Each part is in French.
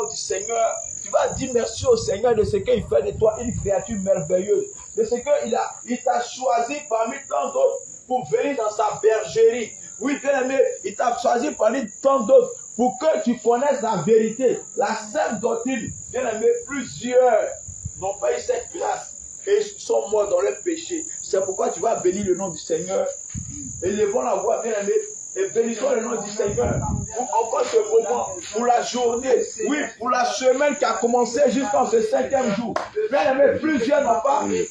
du Seigneur, tu vas dire merci au Seigneur de ce qu'il fait de toi une créature merveilleuse, de ce qu'il t'a choisi parmi tant d'autres pour venir dans sa bergerie. Oui, bien aimé, il t'a choisi parmi tant d'autres pour que tu connaisses la vérité, la sainte doctrine. Bien aimé, plusieurs n'ont pas eu cette grâce et sont morts dans leur péché. C'est pourquoi tu vas bénir le nom du Seigneur. Élevons la voix, bien aimé, et bénissons le nom du Seigneur pour encore ce moment, pour la journée, oui, pour la semaine qui a commencé jusqu'en ce 5e jour. Bien aimé, plusieurs n'ont pas pu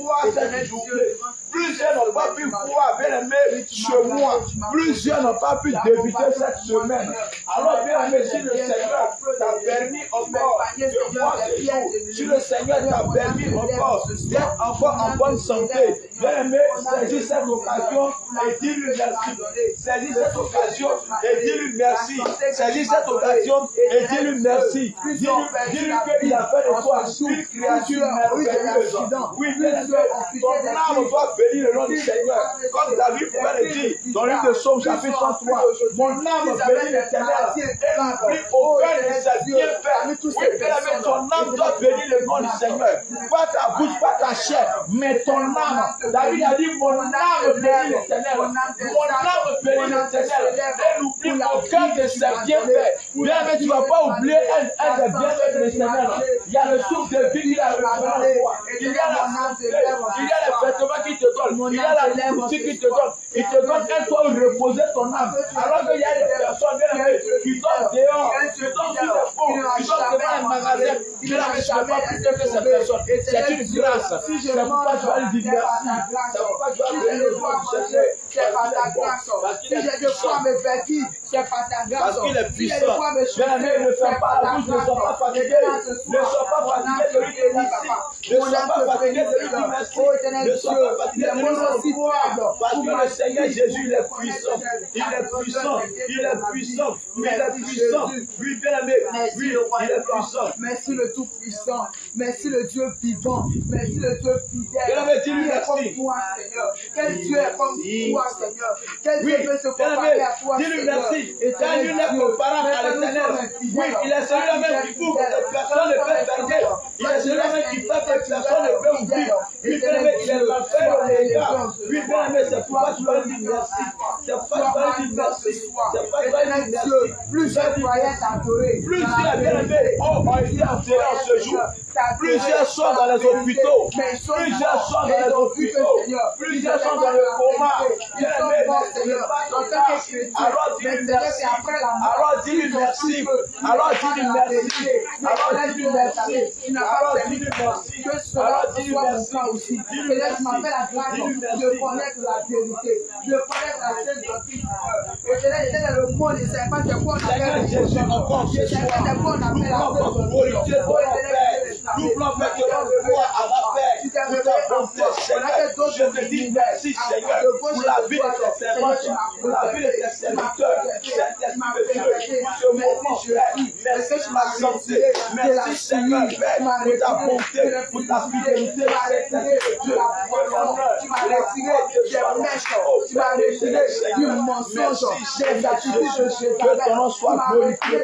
voir cette journée. Plusieurs n'ont pas pu voir, bien aimé, ce mois. Plusieurs n'ont pas pu débuter cette semaine. Alors, bien aimé, si le Seigneur t'a permis encore de voir ce jour, si le Seigneur t'a permis encore d'être encore en bonne santé, bien aimé, saisis cette occasion et dis-lui merci. Saisis cette occasion et dis-lui merci. Saisis cette occasion et dis-lui merci. Dis-lui qu'il a fait de toi une créature merveilleuse. Oui, bien aimé, ton âme doit bénir le nom du Seigneur. Comme David pouvait le dire dans le livre de Psaume chapitre 103. Mon âme bénit l'Éternel et n'oublie aucun de ses bienfaits. Oui, bien aimé, ton âme doit bénir le nom du Seigneur. Pas ta bouche, pas ta chair, mais ton âme. David a dit, mon âme bénit l'Éternel. Mon âme bénit l'Éternel et n'oublie aucun de ses bienfaits. Bien aimé, tu ne vas pas oublier un des bienfaits de l'Éternel. Il y a le souffle de vie, il y a le foi. Il y a la santé, il y a les vêtements qui te donnent, il y a la nourriture qui te donne. Il te donne un toit où reposer ton âme. Alors qu'il y a des personnes qui dorment dehors, qui dorment sur les ponts, qui dorment devant les magasins. Je ne pas plus que ces personnes. C'est une grâce. C'est pourquoi tu vas lui dire merci. C'est pourquoi tu vas lui dire merci. C'est pas ta grâce. Si j'ai de quoi me bâtir, c'est pas ta grâce. Parce qu'il est puissant. Bien-aimé, ne fais pas la bouche, ne sois pas fatigué. Ne sois pas fatigué de lui dire merci. Ne sois pas fatigué de lui dire merci. Ne sois pas fatigué de lui dire merci. Parce que le Seigneur Jésus, il est puissant. Il est puissant. Il est puissant. Il est puissant. Oui, bien-aimé. Oui, il est puissant. Merci le Tout-Puissant. Merci le Dieu vivant. Merci le Dieu fidèle. Bien-aimé, dis-lui merci. Quel Dieu est comme toi, Seigneur? Quel Dieu peut se comparer à toi, dis-lui merci. Quand il n'est comparable à l'Éternel. Oui, il est celui-là même qui ouvre que personne ne peut fermer. Il est celui-là même qui fait que personne ne peut ouvrir. Oui, bien-aimé, il est l'enfer au dégât. Oui, bien-aimé, c'est pourquoi tu vas lui dire merci. C'est pourquoi tu vas lui dire merci. C'est pourquoi tu vas lui dire merci. Plusieurs croyants t'adorer. Plusieurs, bien-aimés, ont été enterrés en ce jour. Plusieurs sont dans les hôpitaux. Plusieurs sont dans les hôpitaux. Plusieurs sont dans le coma. Alors dis-lui merci. Alors dis-lui merci. Alors dis-lui merci. Alors dis-lui merci. Alors dis-lui merci. Alors dis-lui merci. Dis-lui merci. De connaître la vérité, de connaître la sainte doctrine. Éternel, le monde ne sait pas de quoi on appelle Jésus encore ce soir. Nous voulons mettre notre foi à la paix. Pour ta bonté, Seigneur. Je te dis merci, Seigneur, pour la vie de tes servants, pour la vie de tes serviteurs. Saint-Esprit de Dieu, ce moment, merci pour la santé. Merci, Seigneur, pour ta bonté, pour ta fidélité, Saint-Esprit de Dieu. Tu m'as retiré des mèches, tu m'as retiré du mensonge, des attitudes de Jésus. Que ton nom soit glorifié.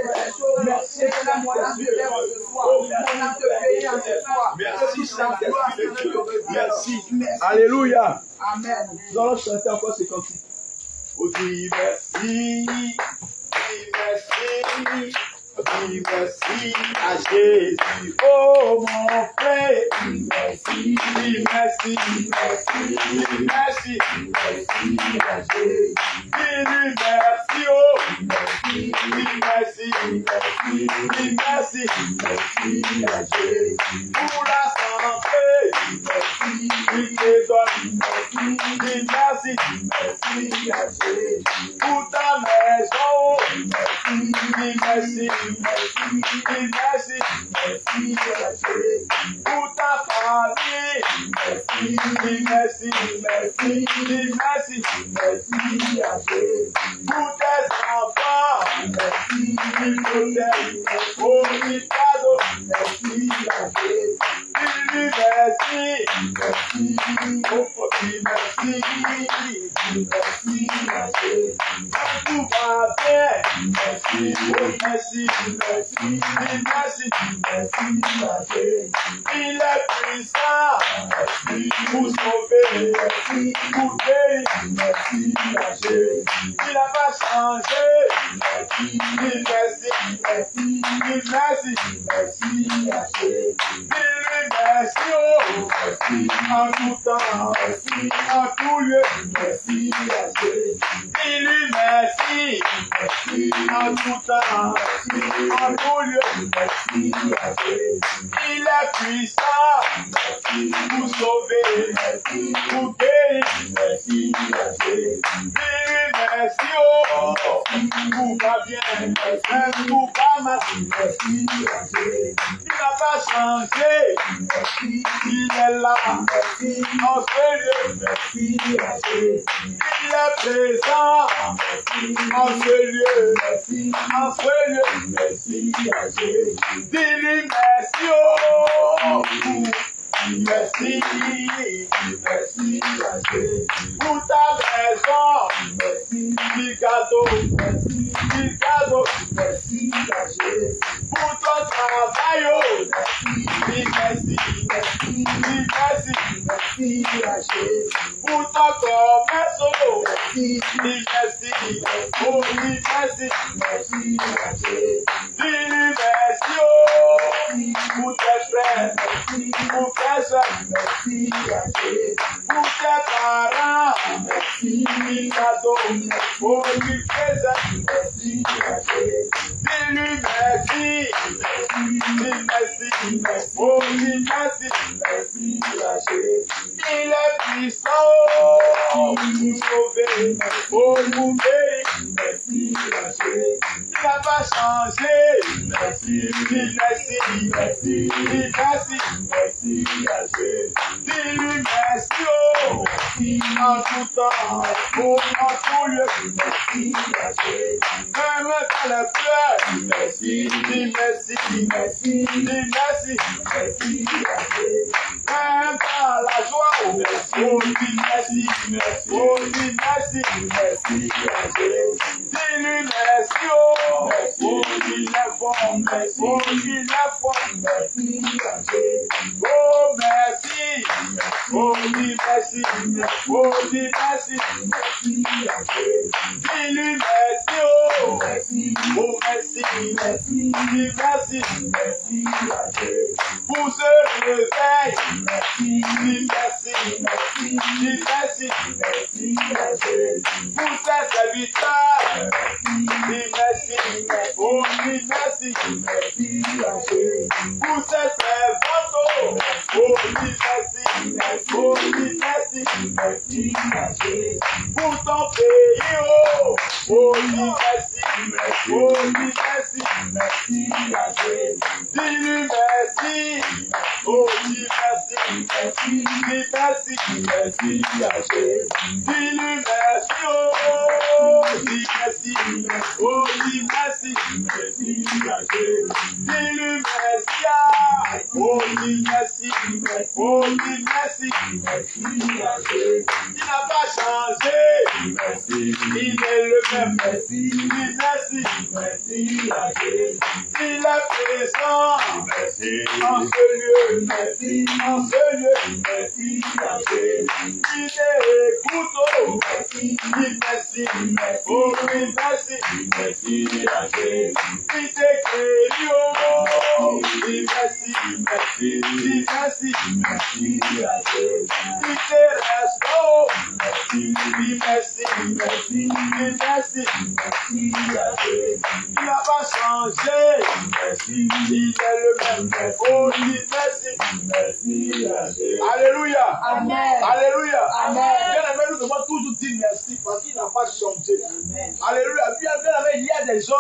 Merci, Saint-Esprit de Merci, Saint-Esprit de Dieu. Merci. Alléluia. Amen. Nous allons chanter encore ce cantique. Oh, dis merci. Dis merci. Dis merci à Jésus. Oh, mon frère. Dis merci. Dis merci. Dis merci. Dis merci. Dis merci à Jésus. Dis merci. Oh. Dis merci. Dis merci. Dis merci. Dis merci à Jésus. Pour la santé. Dis merci. Il te donne. Dis merci. Dis merci à Jésus. Pour ta maison. Dis merci. Merci, merci, merci à Jésus. Pour ta famille, merci, merci, merci, merci, merci à Jésus. Pour tes enfants, merci, oh, merci à Jésus. Dis-lui merci. Oh, dis merci. Merci à Jésus. Tout va bien. Merci. Oh, merci. Merci. Dis merci. Merci à Jésus. Il est puissant Merci. pour sauver, Merci. pour guérir. Merci à Jésus. Il n'a pas changé. Merci. Dis merci. Merci. Dis merci. Merci à Jésus. Dis-lui merci. Oh. Merci. En tout temps. Merci. En tout lieu. Merci à Jésus. Dis-lui merci. Merci. En tout temps. En tout lieu. Merci à Jésus. Il est puissant pour sauver, pour guérir. Merci à Jésus. Dis-lui merci. Oh. Tout va bien. Tout va mal. Merci à Jésus. Il n'a pas changé. Merci. Il est là. Merci. En ce lieu. Merci à Jésus. Il est présent. En ce lieu. Merci. En ce lieu. Merci à Jésus. Dis-lui merci. Oh. Merci. Merci à Jésus. Pour ta maison. Merci. Du cadeau. Merci. Du cadeau. Merci à Jésus. Pour ton travail. Oh. Dis merci. Merci. Dis merci. Merci à Jésus. Pour ton commerce. Oh. Merci. Dis merci. Oh, dis merci. Merci à Jésus. Dis-lui merci. Oh. Pour tes frères. Pour tes soeurs. Merci à Jésus. Pour tes parents. Merci. Dis cadeau. Oh, dis présent. Merci à Jésus. Dis-lui merci. Dis merci. Oh, dis merci. Merci à Jésus. Il est puissant. Oh, pour sauver. Oh, pour guérir. Merci à Jésus. Il n'a pas changé. Merci. Dis merci. Merci. Dis merci. Merci à Jésus. Dis-lui merci. Oh, Merci. en tout temps. Oh, en tout lieu. Merci à Jésus. Même dans les pleurs. Merci. Dis merci. Merci. Dis merci. Merci à Jésus. Même dans la joie. Oh, dis merci. Oh, dis merci. Merci à Jésus. Dis-lui merci. Oh, dis les bons. Oh, dis les fort. Merci à Jésus. Oh, merci. Oh, dis merci. Oh, dis merci. Merci à Jésus. Dis-lui merci. Oh, Merci. oh, merci. Merci. Dis merci. Merci à Jésus. Pour ce réveil. Merci. Dis merci. Merci. Dis merci. Merci à Jésus. Pour ces serviteurs. Merci. Dis merci. Oh, dis merci. Merci à Jésus. Pour ces servantes. Oh, dis merci. Oh, dis merci. Merci à Jésus. Pour ton pays. Oh, dis merci. Oh, dis merci. Merci à Jésus. Dis-lui merci. Oh, dis merci. Merci. Dis merci. Merci à Jésus. Dis-lui merci. Oh, dis merci. Oh, dis merci. Merci à Jésus. Dis-lui merci. Oh, dis merci. Oh, dis merci. Merci à Jésus. Il n'a pas changé. Merci. Il est le même. Merci. Dis merci. Merci à Jésus. Il est présent Merci. en ce lieu. Merci. En ce lieu. Merci à Jésus. Il écoute. Oh, Merci. dis merci. Oh, dis merci. Merci à Jésus. Il te guérit. Oh, dis merci. Merci. Dis merci. Merci à Jésus. Il te restaure. Merci. Dis merci. Merci. Dis merci. Merci à Jésus. Il n'a pas changé. Merci. Il est le même. Oh, dis merci. Merci à Jésus. Alléluia. Amen. Alléluia. Amen. Bien aimé, nous devons toujours dire merci parce qu'il n'a pas changé. Amen. Alléluia. Bien aimé, il y a des gens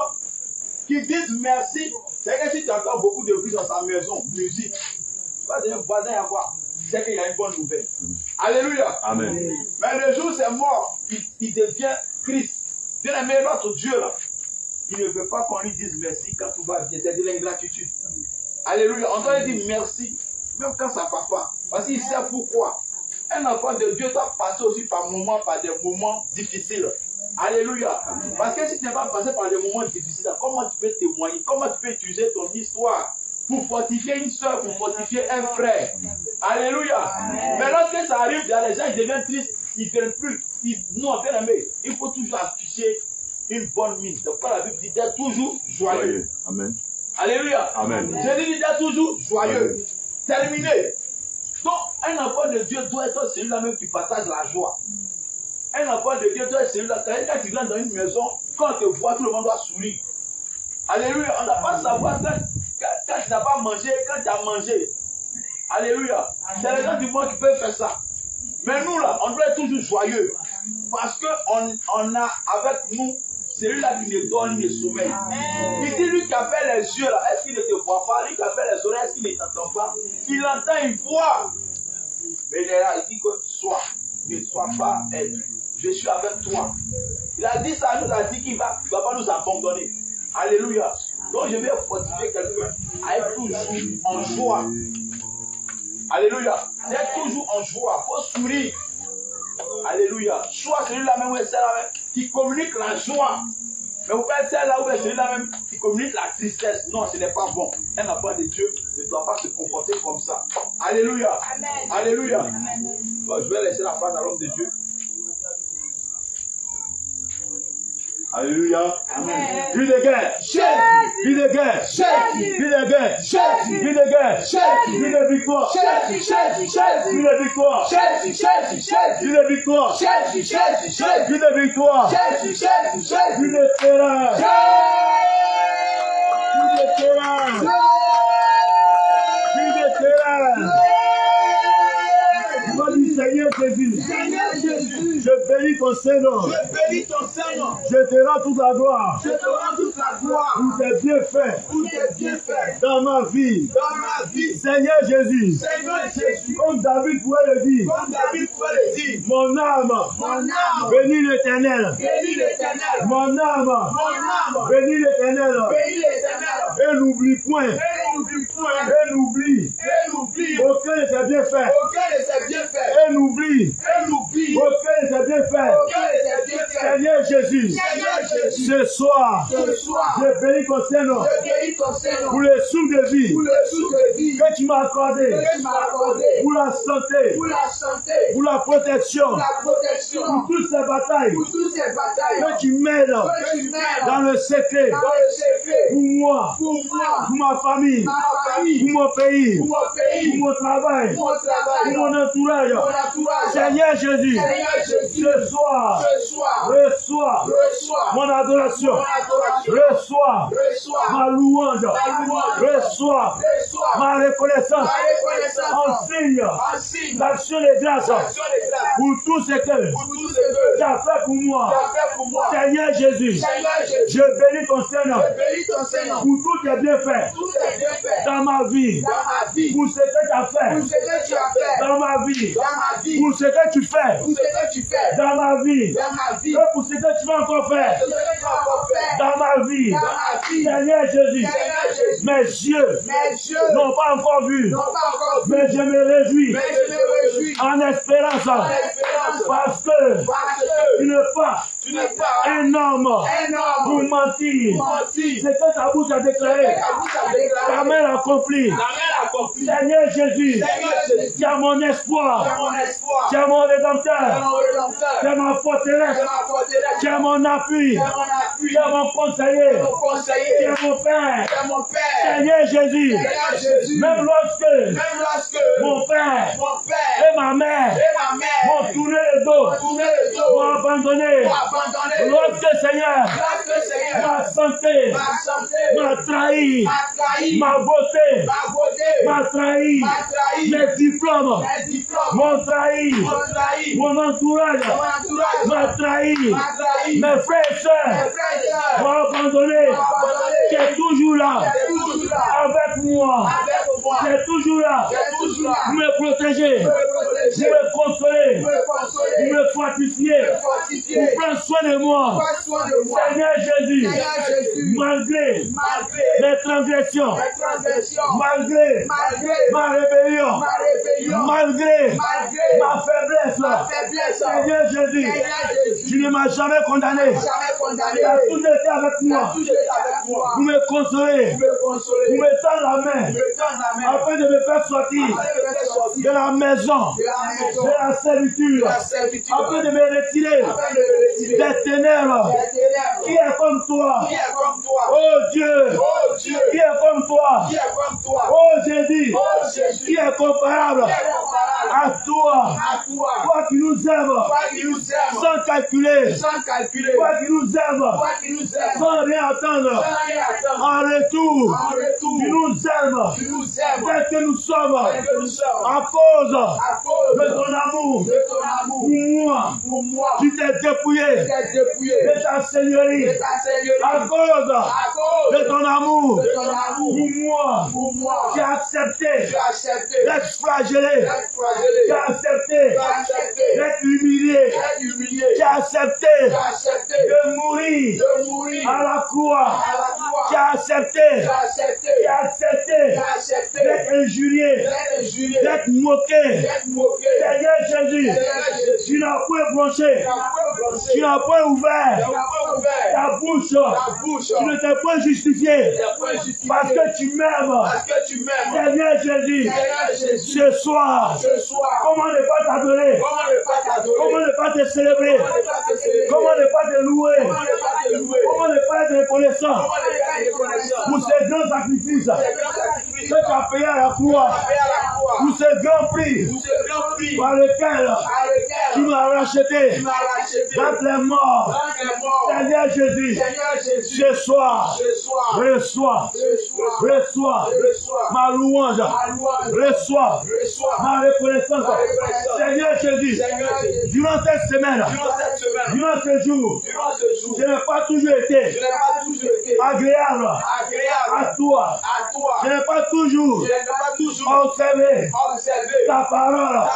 qui disent merci. C'est que si tu entends beaucoup de bruit dans sa maison, musique, tu vas dire voisin à quoi? C'est qu'il y a une bonne nouvelle. Alléluia. Amen. Mais le jour où c'est mort, il devient Christ. Bien aimé, notre Dieu là, il ne veut pas qu'on lui dise merci quand tout va bien. C'est de l'ingratitude. Alléluia. On doit lui dire merci. Même quand ça ne passe pas. Parce qu'il sait pourquoi. Un enfant de Dieu doit passer aussi par des moments difficiles. Alléluia. Parce que si tu n'es pas passé par des moments difficiles, comment tu peux témoigner? Comment tu peux utiliser ton histoire pour fortifier une soeur, pour fortifier un frère? Alléluia. Mais lorsque ça arrive, il y a les gens ils deviennent tristes, ils ne viennent plus. Non, bien aimé, il faut toujours afficher une bonne mine. Donc, la Bible dit d'être toujours joyeux. Amen. Alléluia. Amen. Je dis d'être toujours joyeux. Terminé. Donc, un enfant de Dieu doit être celui-là même qui partage la joie. Un enfant de Dieu doit être celui-là. Quand tu rentres dans une maison, quand on te voit, tout le monde doit sourire. Alléluia. On ne doit pas savoir quand tu n'as pas mangé, quand tu as mangé. Alléluia. C'est les gens du monde qui peuvent faire ça. Mais nous, là, on doit être toujours joyeux. Parce qu'on a avec nous celui-là qui ne donne ni sommeil. Il dit, lui qui a fait les yeux, là, est-ce qu'il ne te voit pas? Lui qui a fait les oreilles, est-ce qu'il ne t'entend pas? Il entend, il voit. Mais il est là, il dit que sois, ne sois pas être. Je suis avec toi. Il a dit ça, il nous a dit qu'il ne va pas nous abandonner. Alléluia. Donc je vais fortifier quelqu'un à être toujours en joie. Alléluia. D'être toujours en joie. Il faut sourire. Alléluia. Soit celui-là même ou celle-là même qui communique la joie. Mais vous pouvez être celle-là ou celui-là même qui communique la tristesse. Non, ce n'est pas bon. Un enfant de Dieu ne doit pas se comporter comme ça. Alléluia. Amen. Alléluia. Amen. Bon, je vais laisser la phrase à l'homme de Dieu. Alléluia. Amen. Cri de guerre. Jésus. Cri de guerre. Jésus. Cri de guerre. Jésus. Cri de guerre. Jésus. Cri de victoire. Jésus. Jésus. Jésus. Cri de victoire. Jésus. Jésus. Jésus. Cri de victoire. Jésus. Jésus. Jésus. Cri de victoire. Jésus. Jésus. Jésus. Cri de terreur. Cri de terreur. Cri de terreur. Seigneur Jésus, je bénis ton Saint-Nom. Je bénis ton Saint-Nom. Je te rends toute la gloire. Je te rends toute la gloire. Pour tes bienfaits. Pour tes bienfaits. Dans ma vie. Dans ma vie. Seigneur Jésus. Seigneur Jésus. Comme David pouvait le dire. Comme David pouvait le dire. Mon âme. Mon âme. Bénis l'Éternel. Bénis l'Éternel. Mon âme. Mon âme. Bénis l'Éternel. Bénis l'Éternel. Et n'oublie point. Et n'oublie point. Et n'oublie. Et n'oublie. Aucun de ses bienfaits. Aucun de ses bienfaits. Et n'oublie. Et n'oublie. Aucun de ses bienfaits. Aucun de ses bienfaits. Seigneur Jésus. Seigneur Jésus. Ce soir. Ce soir. Je bénis ton Saint-Nom. Je bénis ton Saint-Nom. Pour le souffle de vie. Pour le souffle de vie. Que tu m'as accordé. Que tu m'as accordé. Pour la santé. Pour la santé. Pour la protection. Pour la protection. Pour toutes ces batailles. Pour toutes ces batailles. Que tu m'aides. Que tu m'aides. Dans le secret. Dans le secret. Pour moi. Pour moi. Pour ma famille. Ma famille. Pour mon pays. Pour mon pays. Pour mon travail. Pour mon travail. Pour mon entourage. Mon entourage. Seigneur Jésus. Seigneur Jésus. Ce soir. Ce soir. Reçois. Reçois. Mon adoration. Mon adoration. Reçois. Reçois. Ma louange. Ma louange. Reçois. Reçois. Ma reconnaissance. Ma reconnaissance. Enseigne. Enseigne. L'action de grâce. L'action de grâce. Pour tout ce que Pour tout ce que tu as fait pour moi. tu as fait pour moi. Seigneur Jésus. Seigneur Jésus. Je bénis ton Seigneur. Je bénis ton Seigneur. Pour tous tes bienfaits. Tous tes bienfaits. Dans ma vie. Dans ma vie. Pour ce que tu as Pour fait. ce que tu as fait. Dans ma vie. Dans ma vie. Pour ce que tu fais. Pour ce que tu fais. Dans ma vie. Dans ma vie. Et pour ce que tu vas encore faire. Ce que tu vas encore faire. Dans ma vie. Dans ma vie. Seigneur Jésus. Seigneur Jésus. Mes yeux Mes yeux n'ont pas encore vu. n'ont pas encore vu. Mais je me réjouis. Mais je me réjouis. En espérance. En espérance. Parce que Parce que tu n'es pas tu n'es pas un homme un homme pour mentir. pour mentir. C'est que ta bouche a déclaré. Ta bouche a déclaré. Ta main accomplie. Ta main accomplie. Seigneur Jésus. Seigneur Jésus. Tu as mon Tu as espoir. mon espoir. Tu as mon Tu as rédempteur. mon rédempteur. Tu as ma Tu forteresse. as ma forteresse. Tu as mon appui. Tu as mon appui. Tu as mon conseiller. Mon Tu conseiller. es mon Père. Tu es mon Père. Seigneur Jésus. Seigneur Jésus. Même lorsque Même lorsque mon Père mon Père et ma mère et ma mère m'ont tourné le dos, m'ont tourné le dos, m'ont abandonné, m'ont abandonné. lorsque Seigneur, Lorsque Seigneur, ma santé ma santé m'a trahi, m'a trahi, ma beauté ma beauté m'a trahi, m'a trahi, mes diplômes mes diplômes m'ont trahi, m'ont trahi, mon entourage mon entourage m'a trahi, m'a trahi, mes frères et mes sœurs frères et sœurs m'ont abandonné. m'ont abandonné. Tu es toujours là Tu es toujours là avec moi. avec moi. Tu es toujours là Tu es toujours là pour me protéger. pour me protéger. Vous me consolez. Vous me consolez. Vous me fortifiez. Vous me fortifiez. Vous prenez soin de moi. Prends soin de moi. Seigneur Jésus. Seigneur Jésus. Malgré Malgré mes transgressions. mes transgressions. Malgré Malgré ma rébellion. ma rébellion. Malgré Malgré ma faiblesse. ma faiblesse. Seigneur Jésus. Seigneur Jésus. Tu ne m'as jamais condamné. Jamais condamné. Tu as tout été avec Tu as moi. toujours été avec moi. Vous me consolez. Vous me consolez. Vous me tendez la main. Vous me tends la main. Afin de me faire sortir Afin de me faire sortir de la maison. de la maison. De la servitude. De la servitude. Afin de me retirer Afin de me retirer des ténèbres. des ténèbres. Qui est comme toi? Qui est comme toi? Oh Dieu. Oh Dieu. Qui est comme toi? Qui est comme toi? Oh Jésus. Oh Jésus. Qui est comparable Qui est comparable à toi? à toi? Toi qui nous aimes Toi qui nous aimes sans calculer. sans calculer. Toi qui nous aimes Toi qui nous aimes sans rien attendre. sans rien attendre. En retour, En retour, tu nous aimes tu nous aimes tel que nous sommes tel que nous sommes. à cause À cause de ton amour de ton amour pour moi. pour moi. Tu t'es dépouillé Tu t'es dépouillé de ta seigneurie de ta seigneurie. à cause À cause de ton amour de ton amour pour moi. pour moi. Tu as accepté Tu as accepté d'être flagellé. d'être flagellé. Tu as accepté Tu as accepté d'être humilié. d'être humilié. Tu as accepté Tu as accepté de mourir de mourir à la croix. à la Tu croix. as accepté, Tu as accepté tu as accepté Tu as accepté d'être injurié, d'être injurié, d'être moqué. d'être moqué. Seigneur Jésus, Seigneur Jésus, tu n'as point blanché, tu n'as pas blanchi. tu n'as point Tu ouvert n'as pas ouvert ta bouche, ta bouche. tu ne t'es point justifié Tu n'as pas justifié. parce que tu m'aimes. Parce que tu m'aimes. Seigneur Jésus, Seigneur Jésus, ce soir, ce soir, comment ne pas t'adorer, comment ne pas t'adorer? comment ne pas te célébrer, Comment ne pas te célébrer? comment ne pas te louer, Comment ne pas te louer? comment ne pas être reconnaissant Comment ne pas être reconnaissant? pour ces grands sacrifices C'est grand sacrifice. que tu as payé à la croix, Fait à la croix. pour ce grand prix Pour ce grand prix par lequel par tu lequel m'as racheté tu m'as racheté d'entre les morts. dans les morts. Seigneur Jésus, Seigneur Jésus, ce soir, ce soir, reçois, ce soir, reçois ma louange, ma louange, reçois reçois ma reconnaissance. Seigneur Jésus, Seigneur Jésus, durant cette semaine, durant cette semaine, durant ce jour, durant ce jour, je n'ai pas toujours je été n'ai pas toujours été agréable agréable à toi. à toi. Je n'ai pas toujours Je n'ai pas toujours observé observé ta parole. ta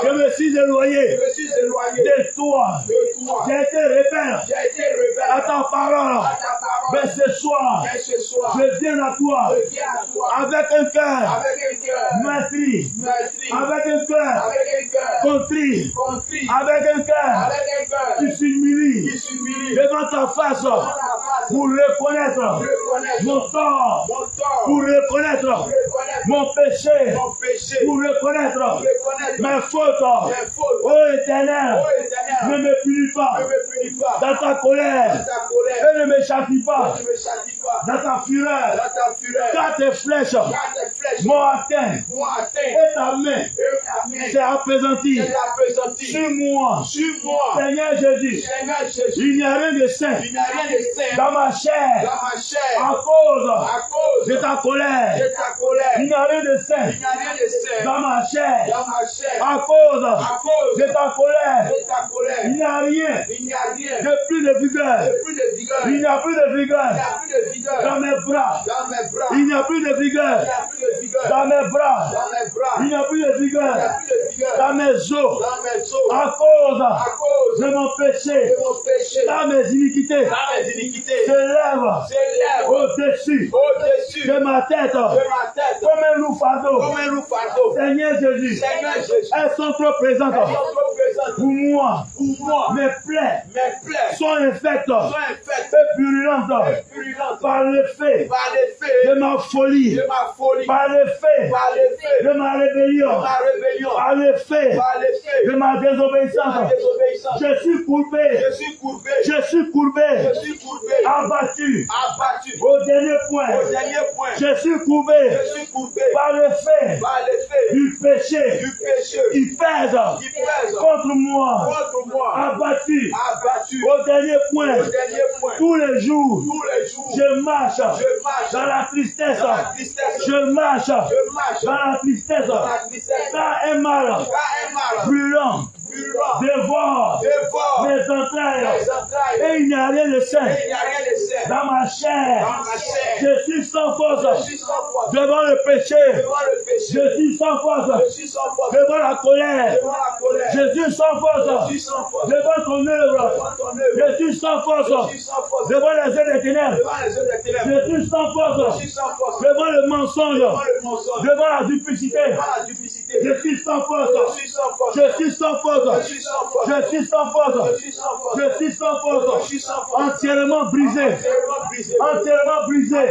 Je parole. me suis éloigné Je me suis éloigné de toi. de toi. J'ai été rebelle J'ai été rebelle à ta parole. à ta parole. Mais ce soir, Mais ce soir, je viens à toi je viens à toi avec un cœur avec un cœur meurtri, meurtri, avec un cœur avec un cœur contrit, contrit, avec un cœur avec un cœur qui s'humilie qui s'humilie devant ta face dans ta face pour reconnaître reconnaître mon tort, mon tort, pour reconnaître reconnaître mon péché, mon péché, pour reconnaître reconnaître mes fautes. mes fautes. Ô Éternel, Oh Éternel, ne me punis pas ne me punis pas dans ta colère dans ta colère, et ne me châtie pas ne me châtie pas dans ta fureur, dans ta fureur, car tes flèches car tes flèches m'ont atteint m'ont atteint et ta main et ta main s'est apaisantie s'est appesantie sur moi. sur moi. Seigneur Jésus, Seigneur Jésus, il n'y a rien de saint il n'y a rien de saint dans ma chair dans ma chair à cause à cause de ta colère. de ta colère. Il n'y a rien de saint Il n'y a rien de saint dans ma chair dans ma chair à cause à cause de ta colère. de ta colère. Il n'y a rien Il n'y a rien de plus de vigueur. de plus de vigueur. Il n'y a plus de Il vigueur n'y a plus de vigueur dans mes bras. dans mes bras. Il n'y a plus de Il vigueur n'y a plus de vigueur dans mes bras. dans mes bras. Il n'y a plus de Il n'y vigueur a plus de vigueur dans mes os dans mes os à cause à cause de mon péché, de mon péché. dans mes iniquités. Dans mes iniquités S'élève s'élève au-dessus au-dessus de ma tête de ma tête comme un loup fardeau. comme un loup fardeau. Seigneur Jésus, Seigneur Jésus, elles sont trop présentes elles sont trop présentes pour moi. pour moi. Mes plaies Mes plaies sont infectes sont infectes et purulentes et purulentes par l'effet par l'effet de ma folie, de ma folie, par l'effet par l'effet de ma rébellion, de ma rébellion, par l'effet par l'effet de ma de désobéissance. ma désobéissance. Je suis courbé, Je suis courbé, je suis courbé, je suis courbé, abattu abattu. au dernier point. Au dernier point, Je suis courbé je suis courbé par l'effet par l'effet du péché du péché qui pèse qui pèse contre moi, contre moi, abattu abattu au dernier point. au dernier point. Tous les jours, Tous les jours, je marche je marche dans la tristesse. dans la tristesse, Je marche je marche dans la tristesse. dans la tristesse. Car un mal Car un mal brûlant dévore mes entrailles. Et il n'y a rien de sain dans ma chair. Je suis sans force devant le péché. Je suis sans force devant la colère. Je suis sans force devant ton œuvre. Je suis sans force devant les œuvres des ténèbres. Je suis sans force devant le mensonge, devant la duplicité. Je suis sans force. Je suis sans force. Je suis sans force. Je suis sans force. Entièrement brisé. Entièrement brisé.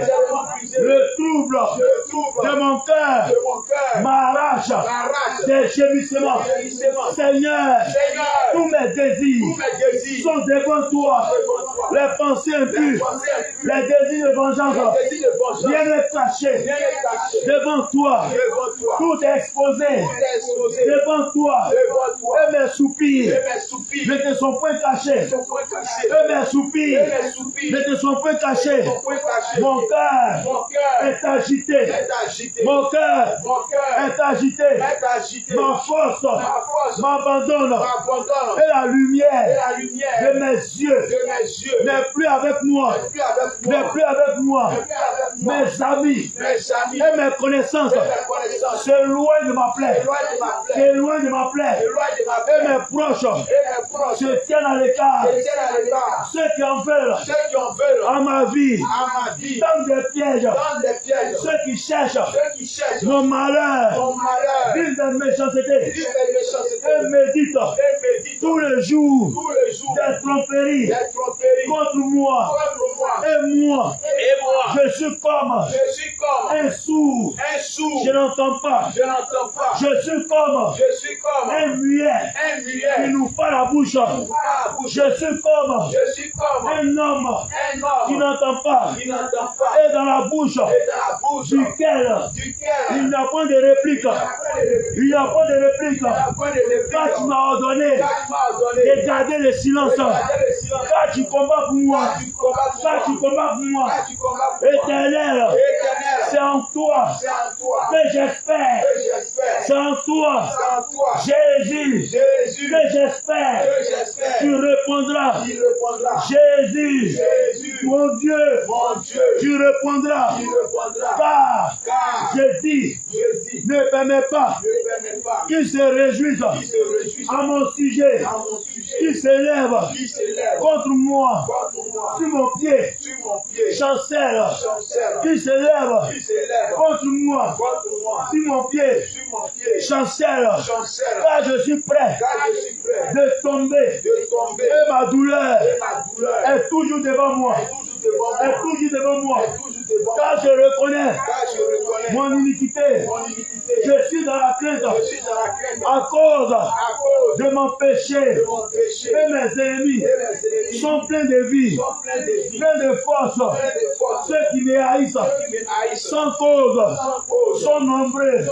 Le trouble de mon cœur m'arrache des gémissements. Seigneur, tous mes désirs sont devant toi. Les pensées impures, les désirs de vengeance, viennent les cacher devant toi. Tout est exposé devant toi. Et mes soupirs ne te sont point cachés. Et mes soupirs ne te sont point cachés. Mon cœur est agité. Mon cœur est agité. Ma force m'abandonne. Et la lumière de mes yeux n'est plus avec moi. N'est plus avec moi. Mes amis et mes connaissances s'éloignent de ma plaie. S'éloignent de ma plaie. Et mes proches se tiennent à l'écart. Ceux qui en veulent à ma vie dans des pièges. Ceux qui cherchent mon malheur disent des méchancetés et méditent tous les jours des tromperies contre moi. Et moi, je suis comme un sourd. Je n'entends pas. Je suis comme un muet qui n'ouvre pas la bouche. Je suis comme un homme qui n'entend pas. Et dans la bouche duquel il n'y a point de réplique. Il n'y a point de réplique. Quand tu m'as ordonné de garder le silence, quand tu combats pour moi, quand tu combats pour moi, Éternel, c'est en toi que j'espère. C'est en toi, Jésus, que j'espère. Tu répondras. Jésus, mon Dieu, tu répondras. Car je dis, ne permets pas qu'ils se réjouissent à mon sujet, qu'ils s'élèvent contre moi, sur mon pied, chancelle, qu'ils s'élèvent contre moi, sur mon pied, chancelle, car je suis prêt de tomber, et ma douleur est toujours devant moi. Est toujours devant moi. Car je reconnais mon iniquité. Je suis dans la crainte à cause de mon péché. Et mes ennemis sont pleins de vie, pleins de force. Ceux qui me haïssent sans cause sont nombreux.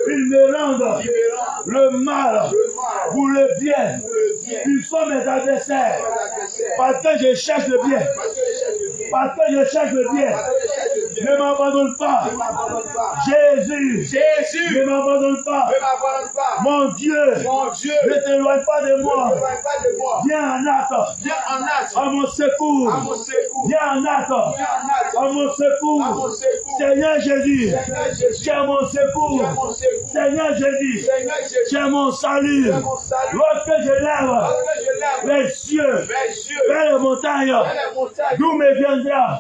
Ils me rendent le mal pour le bien. Ils sont mes adversaires. Parce que je cherche le bien. Parce que je cherche le bien. Ne m'abandonne pas. Jésus, ne m'abandonne pas. Mon Dieu, ne t'éloigne pas de moi. Viens en hâte à mon secours. Viens en hâte à mon secours. Seigneur Jésus, tu es mon secours. Seigneur Jésus, tu es mon salut. Lorsque je lève les cieux vers les montagnes, d'où me viendra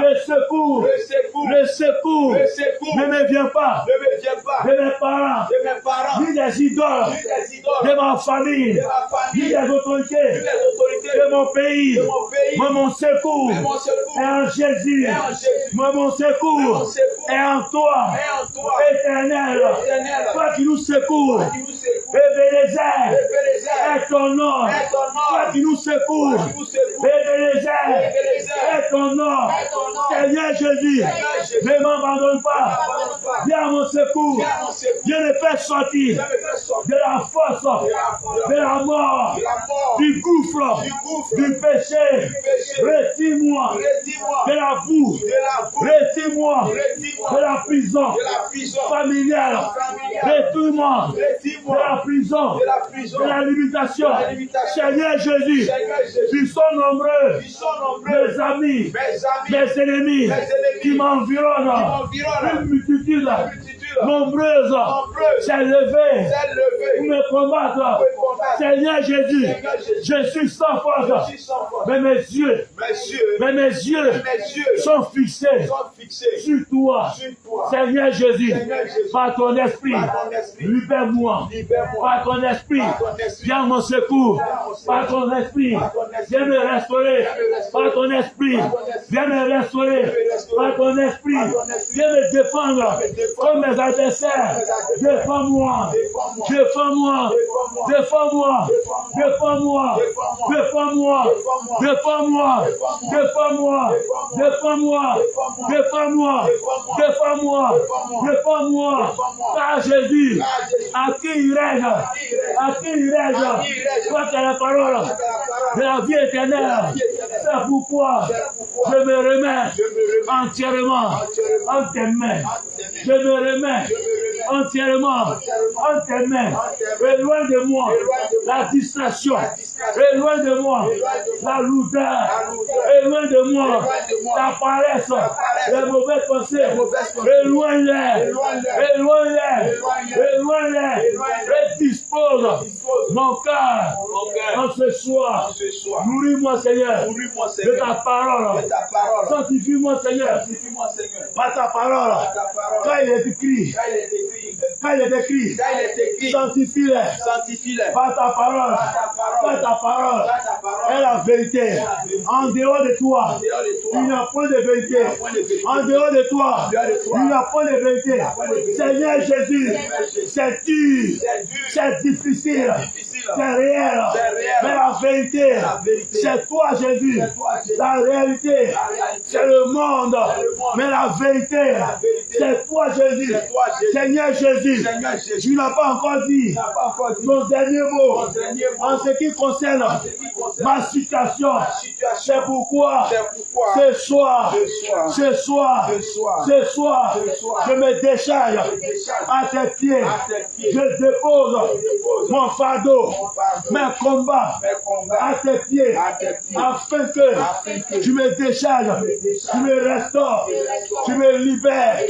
le secours. Le secours ne me vient pas de mes parents, ni des idoles de ma famille, ni des autorités de mon pays. Moi, mon secours est en Jésus. Moi, mon secours est en toi, Éternel. Toi qui nous secours, Ebenezer est ton nom. Toi qui nous secours, Ebenezer est ton nom. Seigneur Jésus, ne m'abandonne pas. Viens à mon secours. Viens me faire sortir de la force, de la mort, du gouffre, du péché. Retire-moi de la boue. Retire-moi de la prison familiale. Retire-moi délivre-moi de la prison, de la prison, de la limitation. de la limitation. Seigneur Jésus, Seigneur Jésus, ils sont nombreux, ils sont nombreux, mes amis, mes mes ennemis, qui m'environnent, une multitude nombreuse s'est levée pour me combattre. Seigneur Jésus, je suis sans force, mais mes yeux sont fixés sur toi. Seigneur Jésus, par ton esprit, libère-moi. Par ton esprit, viens à mon secours. Par ton esprit, viens me restaurer. Par ton esprit, viens me restaurer. Par ton esprit, viens me défendre comme mes adversaires. Défends-moi. Défends-moi. Défends-moi. Défends-moi. Défends-moi. Défends-moi. Défends-moi. Défends-moi. Défends-moi. Défends-moi. Défends-moi. Car Jésus, à qui il règne? À qui il règne? Toi qui as la parole de la vie éternelle. C'est pourquoi je me remets entièrement en tes mains. Je me remets entièrement en tes mains. Éloigne de moi la distraction. Éloigne de moi la lourdeur. Éloigne de moi la paresse. Les mauvaises pensées. Éloigne-les. Éloigne-les. Éloigne-les. Et dispose mon cœur en ce soir. Nourris-moi, Seigneur, de ta parole. Sanctifie-moi, Seigneur, par ta parole. Quand il est écrit, sanctifie-les par ta parole. Par ta parole est la vérité. En dehors de toi, il n'y a point de vérité. En dehors de toi, il n'y a point de vérité. Seigneur Jésus, c'est dur, c'est difficile, c'est réel. Mais la vérité, c'est toi Jésus. La réalité, c'est le monde. Mais la vérité, c'est toi Jésus. Seigneur Jésus, tu n'as pas encore dit ton dernier mot en ce qui concerne ma situation. C'est pourquoi ce soir, je me décharge à tes pieds. Je dépose mon fardeau, mes combats à tes pieds, afin que tu me décharges, tu me restaures, tu me libères.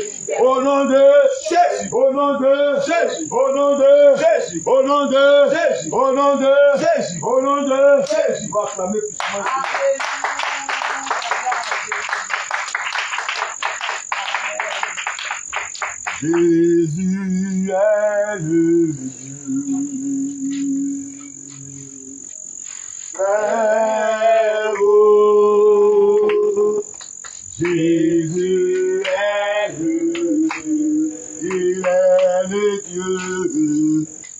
Au nom de Jésus, au nom de Jésus, au nom de Jésus, au nom de Jésus, au nom de Jésus, au nom de Jésus. Va acclamer puissamment. Jésus est le Dieu. Frère, oh, Jésus est le Dieu. Il est le Dieu.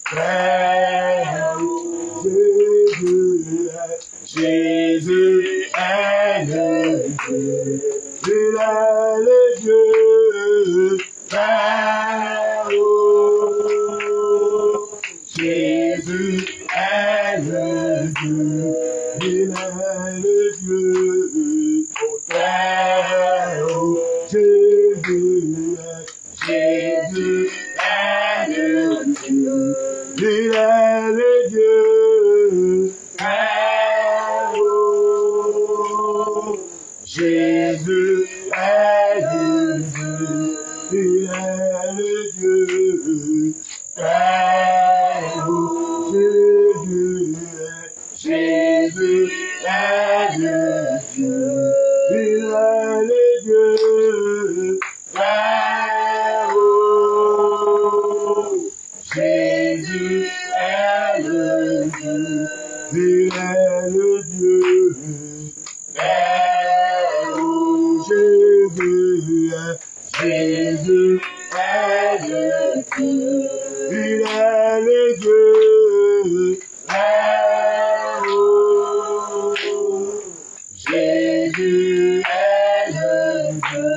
Frère, oh, Jésus est le Dieu. Il est le Dieu. Frère, oh, Jésus est le Dieu, il est le Dieu. Frère, oh, Jésus est le Dieu, il est le Dieu. Frère, oh, Jésus est le Dieu. Il est le Dieu, Frère, oh, Jésus est le Dieu, il est le Dieu, Frère, oh, Jésus est le Dieu, il est le Dieu, Frère, oh, Jésus est le Dieu, il est le Dieu, Frère, oh, Jésus est le Dieu,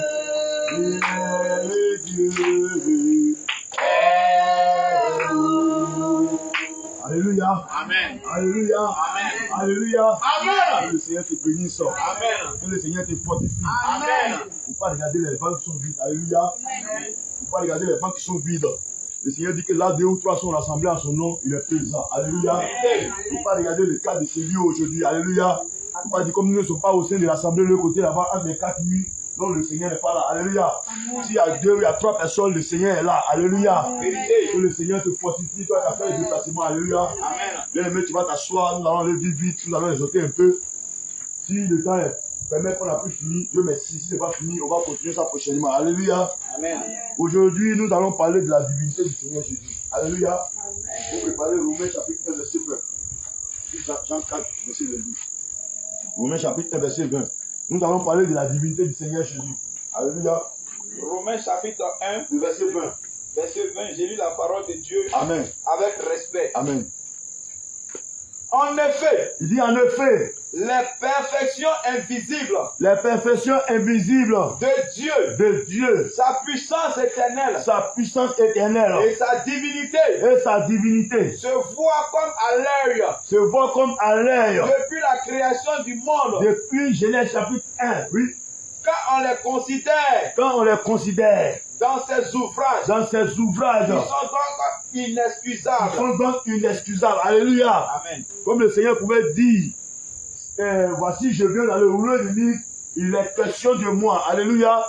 il est le Dieu, Frère, oh. Alléluia. Amen. Alléluia. Amen. Alléluia. Amen. Que le Seigneur te bénisse. Amen. Que le Seigneur te fortifie. Amen. Il ne faut pas regarder les bancs qui sont vides. Alléluia. Il ne faut pas regarder les bancs qui sont vides. Le Seigneur dit que là, 2 ou 3 sont rassemblés en son nom, il est présent. Alléluia. Il ne faut pas regarder le cas de ces lieux aujourd'hui. Alléluia. Il ne faut pas dire comme nous ne sommes pas au sein de l'assemblée de l'autre côté là-bas, entre les 4 nuits. Non, le Seigneur n'est pas là. Alléluia. S'il y a 2, il y a 3 personnes, le Seigneur est là. Alléluia. Que le Seigneur te fortifie, toi, tu as fait le déplacement. Alléluia. Bien aimé, tu vas t'asseoir, nous allons aller vite, nous allons exhorter un peu. Si le temps permet qu'on n'a plus fini, Dieu merci. Si ce n'est pas fini, on va continuer ça prochainement. Alléluia. Aujourd'hui, nous allons parler de la divinité du Seigneur Jésus. Alléluia. Vous préparez Romains chapitre 1, verset 20. Jean 4, verset 22. Romains chapitre 1, verset 20. Nous allons parler de la divinité du Seigneur Jésus. Alléluia. Romains chapitre 1, Verset 20. verset 20. J'ai lu la parole de Dieu Amen. avec respect. Amen. En effet, Il dit en effet, les perfections invisibles les perfections invisibles de Dieu, de Dieu, sa puissance éternelle sa puissance éternelle et sa divinité et sa divinité se voient comme à l'œil se voient comme à l'œil depuis la création du monde. depuis Genèse chapitre 1. Oui, Quand on les considère quand on les considère dans ces ouvrages, dans ces ouvrages, ils sont donc ils inexcusables. sont donc inexcusables. Alléluia. Amen. Comme le Seigneur pouvait dire, voici je viens dans le rouleau du livre, il est question de moi. Alléluia.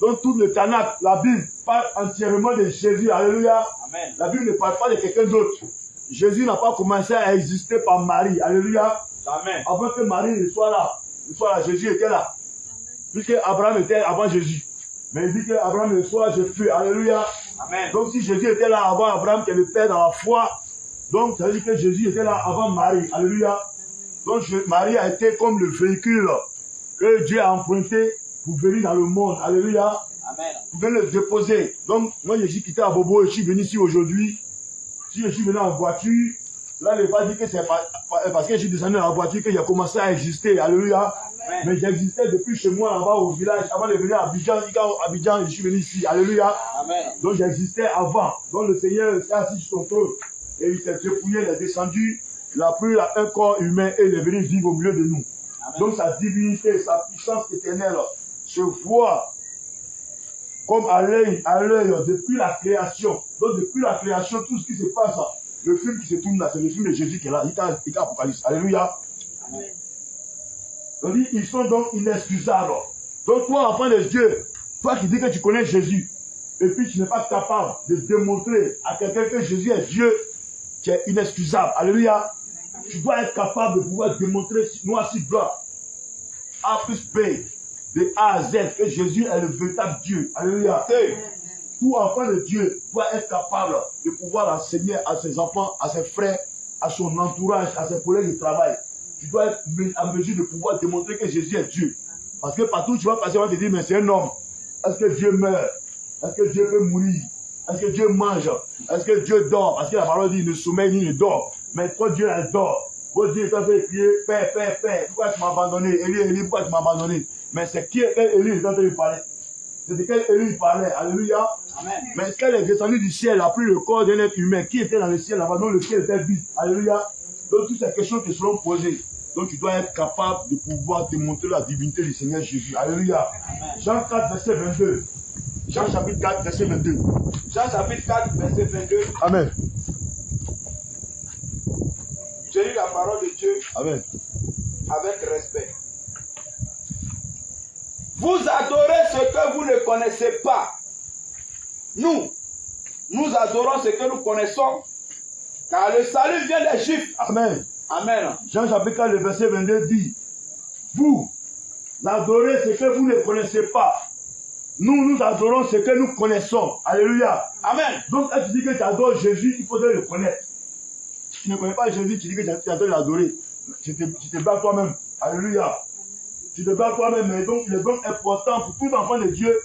Donc tout le Tanakh, la Bible parle entièrement de Jésus. Alléluia. Amen. La Bible ne parle pas de quelqu'un d'autre. Jésus n'a pas commencé à exister par Marie. Alléluia. Amen. Avant que Marie ne soit là, Jésus était là. Puisque Abraham était avant Jésus. Mais il dit qu'Abraham ne soit, je fus. Alléluia. Amen. Donc si Jésus était là avant Abraham, qui est le père dans la foi, donc ça veut dire que Jésus était là avant Marie. Alléluia. Donc Marie a été comme le véhicule que Dieu a emprunté pour venir dans le monde. Alléluia. Amen. Pour venir le déposer. Donc moi je suis quitté à Bobo et je suis venu ici aujourd'hui. Si je suis venu en voiture, cela ne veut pas dire que c'est parce que je suis descendu dans la voiture que j'ai commencé à exister. Alléluia. Amen. Mais j'existais depuis chez moi là-bas au village, avant de venir à Abidjan, je suis venu ici. Alléluia. Amen. Donc j'existais avant. Donc le Seigneur s'est assis sur son trône. Et il s'est dépouillé, il est descendu. Il a pris un corps humain et il est venu vivre au milieu de nous. Amen. Donc sa divinité, sa puissance éternelle se voit comme à l'œil depuis la création. Donc depuis la création, tout ce qui se passe, le film qui se tourne là, c'est le film de Jésus qui est là. Il est Apocalypse. Alléluia. Amen. On dit, ils sont donc inexcusables. Donc toi, enfant de Dieu, toi qui dis que tu connais Jésus, et puis tu n'es pas capable de démontrer à quelqu'un que Jésus est Dieu, tu es inexcusable. Alléluia. Tu dois être capable de pouvoir démontrer noir sur blanc, A plus B, de A à Z, que Jésus est le véritable Dieu. Alléluia. Tout enfant de Dieu doit être capable de pouvoir enseigner à ses enfants, à ses frères, à son entourage, à ses collègues de travail. Tu dois être en mesure de pouvoir démontrer que Jésus est Dieu. Parce que partout où tu vas passer, on va te dire, mais c'est un homme. Est-ce que Dieu meurt? Est-ce que Dieu peut mourir? Est-ce que Dieu mange? Est-ce que Dieu dort? Parce que la parole dit, il ne sommeille ni ne dort. Mais toi, Dieu, elle dort. Votre Dieu est en train de crier, Père, Père, Père, pourquoi tu m'as abandonné? Élie, Élie, pourquoi tu m'as abandonné? Mais c'est qui Élie est en train de parler? C'est de quel Élie il parlait? Alléluia. Amen. Mais est-ce qu'elle est descendue du ciel, a pris le corps d'un être humain qui était dans le ciel là-bas, dont le ciel était vide? Alléluia. Donc toutes ces questions te seront posées. Donc tu dois être capable de pouvoir démontrer la divinité du Seigneur Jésus. Alléluia. Amen. Jean 4, verset 22. Jean chapitre 4, verset 22. Jean chapitre 4, verset 22. Amen. J'ai lu la parole de Dieu Amen. avec respect. Vous adorez ce que vous ne connaissez pas. Nous adorons ce que nous connaissons, car le salut vient des Juifs. Amen. Amen. Jean chapitre 4, le verset 22 dit, vous adorez ce que vous ne connaissez pas. Nous adorons ce que nous connaissons. Alléluia. Amen. Donc, quand tu dis que tu adores Jésus, il faudrait le connaître. Si tu ne connais pas Jésus, tu dis que tu adores l'adorer. Tu te bats toi-même. Alléluia. Tu te bats toi-même. Mais donc, il est donc important pour tout enfant de Dieu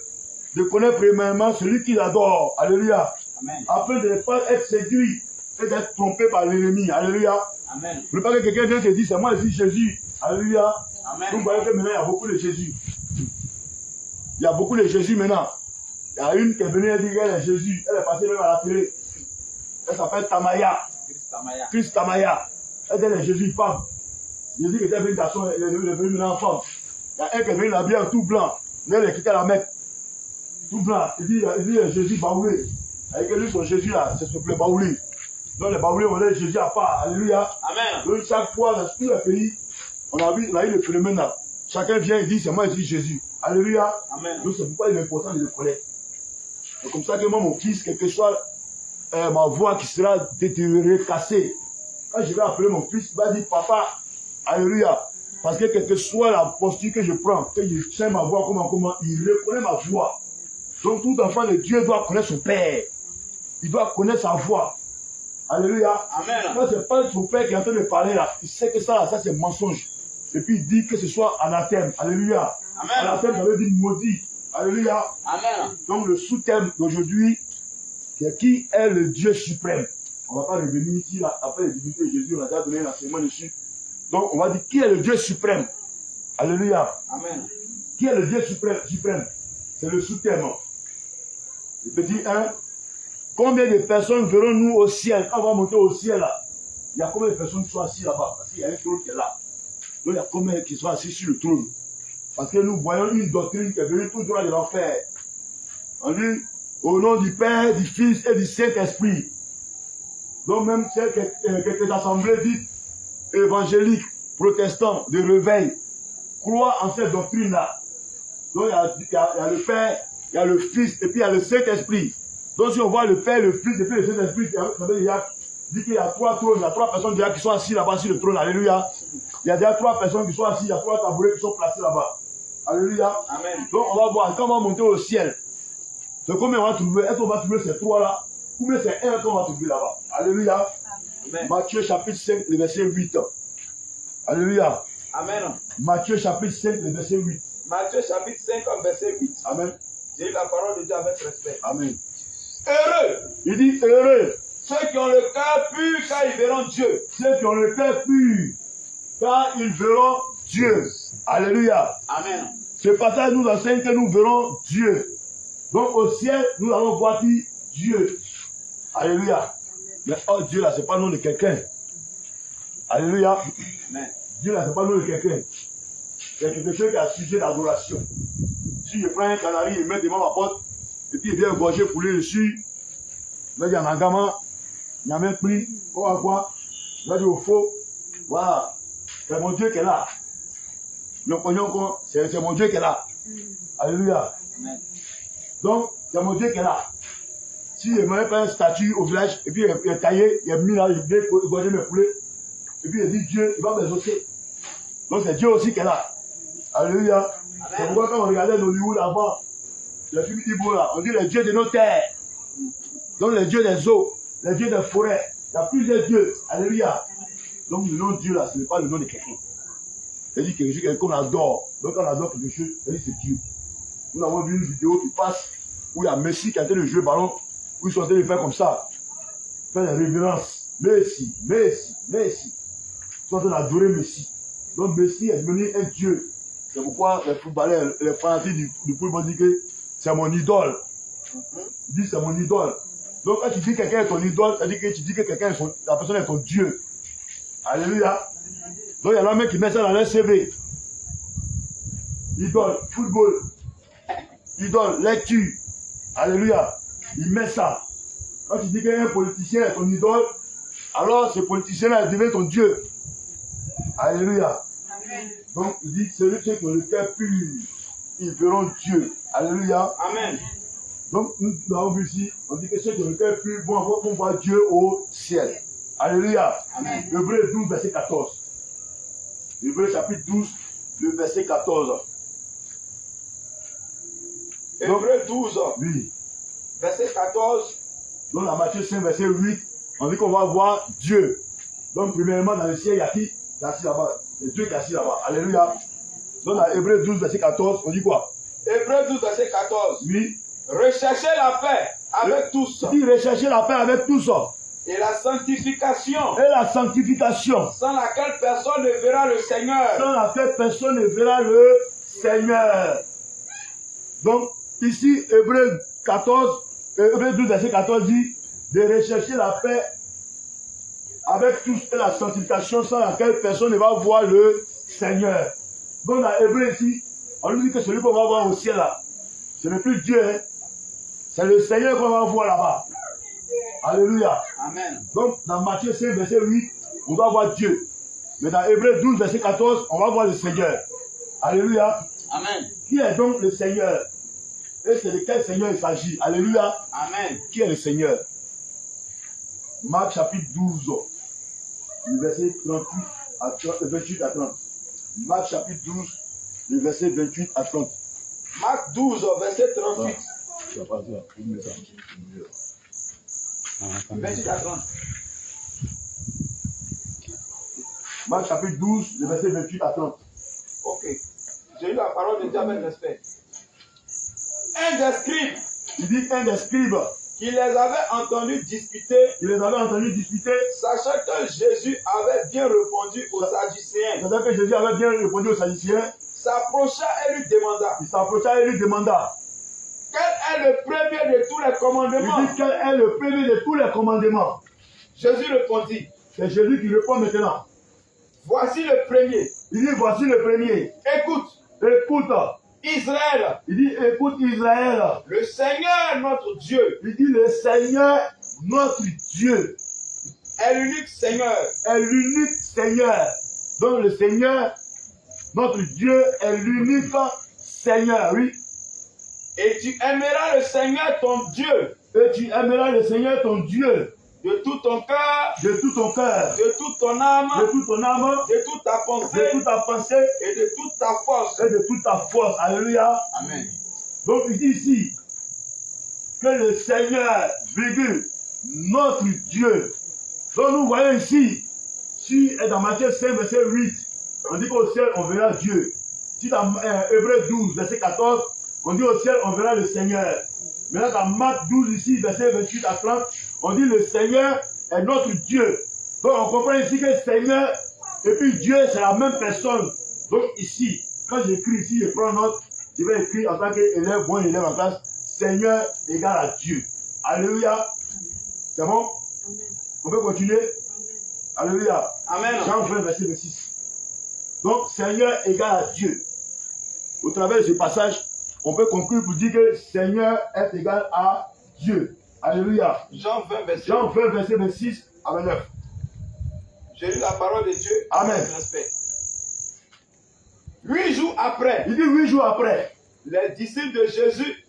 de connaître premièrement celui qui l'adore. Alléluia. Amen. Afin de ne pas être séduit et d'être trompé par l'ennemi. Alléluia. Amen. Ne veux pas que quelqu'un vienne te dire, c'est moi, je suis Jésus. Alléluia. Amen. Donc, vous voyez que maintenant, il y a beaucoup de Jésus. Il y a beaucoup de Jésus maintenant. Il y a une qui est venue et dit qu'elle est Jésus. Elle est passée même à la télé. Elle s'appelle Tamaya. Christ Tamaya. Elle est Jésus femme. Jésus qui était venu garçon, elle est venue maintenant en femme. Il y a un qui est venu habillé en tout blanc. Mais elle est quittée la Mecque. Tout blanc. Il dit Jésus baoulé. Avec lui, son Jésus là, c'est ce peuple baoulé. Donc les baoulés, on laisse Jésus à part. Alléluia. Amen. Donc chaque fois, dans tous les pays, on a eu le phénomène là. Chacun vient et dit, c'est moi, je dis Jésus. Alléluia. Amen. Donc c'est pourquoi il est important de le connaître. C'est comme ça que moi, mon fils, quelle que soit ma voix qui sera détériorée, cassée, quand je vais appeler mon fils, il va dire, papa, alléluia. Parce que quelle que soit la posture que je prends, que je tiens ma voix, comment, il reconnaît ma voix. Donc tout enfant de Dieu doit connaître son Père. Il doit connaître sa voix. Alléluia. Amen. Moi, c'est pas son Père qui est en train de parler là. Il sait que ça c'est mensonge. Et puis il dit que ce soit anathème. Alléluia. Amen. Anathème, ça veut dire maudit. Alléluia. Amen. Donc le sous-thème d'aujourd'hui, c'est qui est le Dieu suprême. On ne va pas revenir ici, là, après les divinités de Jésus, on a déjà donné un enseignement dessus. Donc on va dire qui est le Dieu suprême. Alléluia. Amen. Qui est le Dieu suprême? C'est le sous-thème. Le petit 1. Combien de personnes verrons-nous au ciel? Quand on va monter au ciel là, il y a combien de personnes qui sont assises là-bas? Parce qu'il y a un trône qui est là. Donc il y a combien qui sont assis sur le trône? Parce que nous voyons une doctrine qui est venue tout droit de l'enfer. On dit au nom du Père, du Fils et du Saint-Esprit. Donc même quelques assemblées dites évangéliques, protestants, de réveil, croient en cette doctrine-là. Donc il y a le Père, il y a le Fils et puis il y a le Saint-Esprit. Donc si on voit le Père, le Fils et puis le Saint-Esprit, ça veut dire qu'il y a 3 trônes, il y a 3 personnes déjà qui sont assises là-bas sur le trône. Alléluia. Il y a déjà 3 personnes qui sont assises, il y a 3 tabourets qui sont placés là-bas. Alléluia. Amen. Donc on va voir, quand on va monter au ciel, c'est combien on va trouver? Est-ce qu'on va trouver ces 3 là? Ou bien c'est un qu'on va trouver là-bas? Alléluia. Amen. Matthieu chapitre 5, le verset 8. Alléluia. Amen. Matthieu chapitre 5, le verset 8. Matthieu chapitre 5, verset 8. Amen. J'ai eu la parole de Dieu avec respect. Amen. Heureux Il dit heureux ceux qui ont le cœur pur car ils verront Dieu. ceux qui ont le cœur pur, car ils verront Dieu. Alléluia. Amen. Ce passage nous enseigne que nous verrons Dieu. Donc au ciel, nous allons voir qui? Dieu. Alléluia. Mais oh Dieu là, c'est pas le nom de quelqu'un. Alléluia. Amen. Dieu là, c'est pas le nom de quelqu'un. C'est quelque chose qui a sujet d'adoration. Si je prends un canari et mets devant ma porte, et puis il vient gorger poulet dessus, il va dire en gamin, il n'y a même pris, on va voir, il va dire au faux, voilà, c'est mon Dieu qui est là. C'est mon Dieu qui est là. Alléluia. Amen. Donc, c'est mon Dieu qui est là. Si je mets pas un statut au village, et puis il est taillé, il est mis là, il vient gorger mes poulets, et puis il dit Dieu, il va m'exaucer. Donc c'est Dieu aussi qui est là. Alléluia. C'est pourquoi quand on regardait Hollywood avant, le film Ibo là, on dit les dieux de nos terres. Donc les dieux des eaux, les dieux des forêts. Il y a plusieurs dieux. Alléluia. Donc le nom de Dieu là, ce n'est pas le nom de quelqu'un. C'est-à-dire quelque chose qu'on adore. Donc quand on adore quelque chose, c'est Dieu. Nous avons vu une vidéo qui passe où il y a Messi qui est en train de jouer le ballon, où ils sont en train de faire comme ça. Faire des révérences. Messi, Messi, Messi. Ils sont en train d'adorer Messi. Donc Messi est devenu un Dieu. C'est pourquoi les footballeurs, les fanatiques du football disent que c'est mon idole. Ils disent c'est mon idole. Donc quand tu dis que quelqu'un est ton idole, ça veut dire que tu dis que la personne est ton Dieu. Alléluia. Donc il y a l'homme qui met ça dans leur CV. Idole, football. Idole, lecture. Alléluia. Il met ça. Quand tu dis qu'un politicien est ton idole, alors ce politicien-là devient ton Dieu. Alléluia. Amen. Donc il dit celui qui ont le cœur pur, ils verront Dieu. Alléluia. Amen. Donc nous avons vu ici, on dit que ceux qui ont le cœur pur vont voir Dieu au ciel. Alléluia. Amen. Hébreux 12, verset 14. Hébreux chapitre 12, le verset 14. Hébreux 12, Oui. verset 14. Donc dans Matthieu 5, verset 8, on dit qu'on va voir Dieu. Donc premièrement dans le ciel, il y a qui? Il est assis là-bas. C'est Dieu qui est assis là-bas. Alléluia. Donc dans Hébreux 12, verset 14, on dit quoi? Hébreux 12, verset 14. Oui. Recherchez la paix avec tous. Il dit rechercher la paix avec tous. Et la sanctification, Et la sanctification, sans laquelle personne ne verra le Seigneur. sans laquelle personne ne verra le Seigneur. Donc, ici, Hébreux 12, verset 14 dit de rechercher la paix avec tous et la sanctification sans laquelle personne ne va voir le Seigneur. Donc, dans Hébreux ici, on nous dit que celui qu'on va voir au ciel là, ce n'est plus Dieu, hein. C'est le Seigneur qu'on va voir là-bas. Alléluia. Amen. Donc, dans Matthieu 5, verset 8, on va voir Dieu. Mais dans Hébreux 12, verset 14, on va voir le Seigneur. Alléluia. Amen. Qui est donc le Seigneur? Et c'est de quel Seigneur il s'agit? Alléluia. Amen. Qui est le Seigneur? Marc chapitre 12, le verset 28 à 30. Marc chapitre 12, le verset 28 à 30. Marc 12, verset 38. Tu vas pas dire, 28 à 30. Marc chapitre 12, le verset 28 à 30. Ok. J'ai eu la parole de Dieu avec respect. Un des scribes Il dit un des scribes qui les avait entendus discuter, qui les avait entendus discuter, sachant que Jésus avait bien répondu aux Sadducéens, c'est-à-dire que Jésus avait bien répondu aux Sadducéens, s'approcha et lui demanda, il s'approcha et lui demanda, quel est le premier de tous les commandements? il dit quel est le premier de tous les commandements? Jésus répondit, C'est Jésus qui répond maintenant. voici le premier. Il dit voici le premier. Écoute, Écoute, Israël, il dit écoute Israël. le Seigneur notre Dieu Il dit le Seigneur, notre Dieu, est l'unique Seigneur. est l'unique Seigneur. Donc le Seigneur, notre Dieu est l'unique Seigneur, oui. Et tu aimeras le Seigneur ton Dieu Et tu aimeras le Seigneur ton Dieu de tout ton cœur, de tout ton cœur, de toute ton âme, de toute ton âme, de toute ta de pensée toute ta pensée et de toute ta force. et de toute ta force. Alléluia. Amen. Donc il dit ici que le Seigneur, virgule, notre Dieu. Donc nous voyons ici, si dans Matthieu 5, verset 8, on dit qu'au ciel on verra Dieu. Si dans Hébreux 12, verset 14, on dit au ciel on verra le Seigneur. Maintenant dans Marc 12 ici, verset 28 à 30, on dit le Seigneur est notre Dieu. Donc on comprend ici que Seigneur et puis Dieu c'est la même personne. Donc ici, quand j'écris ici, je prends note, je vais écrire en tant qu'élève, bon élève en classe, Seigneur égale à Dieu. Alléluia. C'est bon? On peut continuer? Alléluia. Amen. Jean 20, verset 26. Donc, Seigneur égale à Dieu. Au travers de ce passage, on peut conclure pour dire que Seigneur est égal à Dieu. Alléluia. Jean 20, verset. Jean 20, verset 26 à 29. J'ai lu la parole de Dieu. Amen. Avec respect. 8 jours après, Il dit 8 jours après, les disciples de Jésus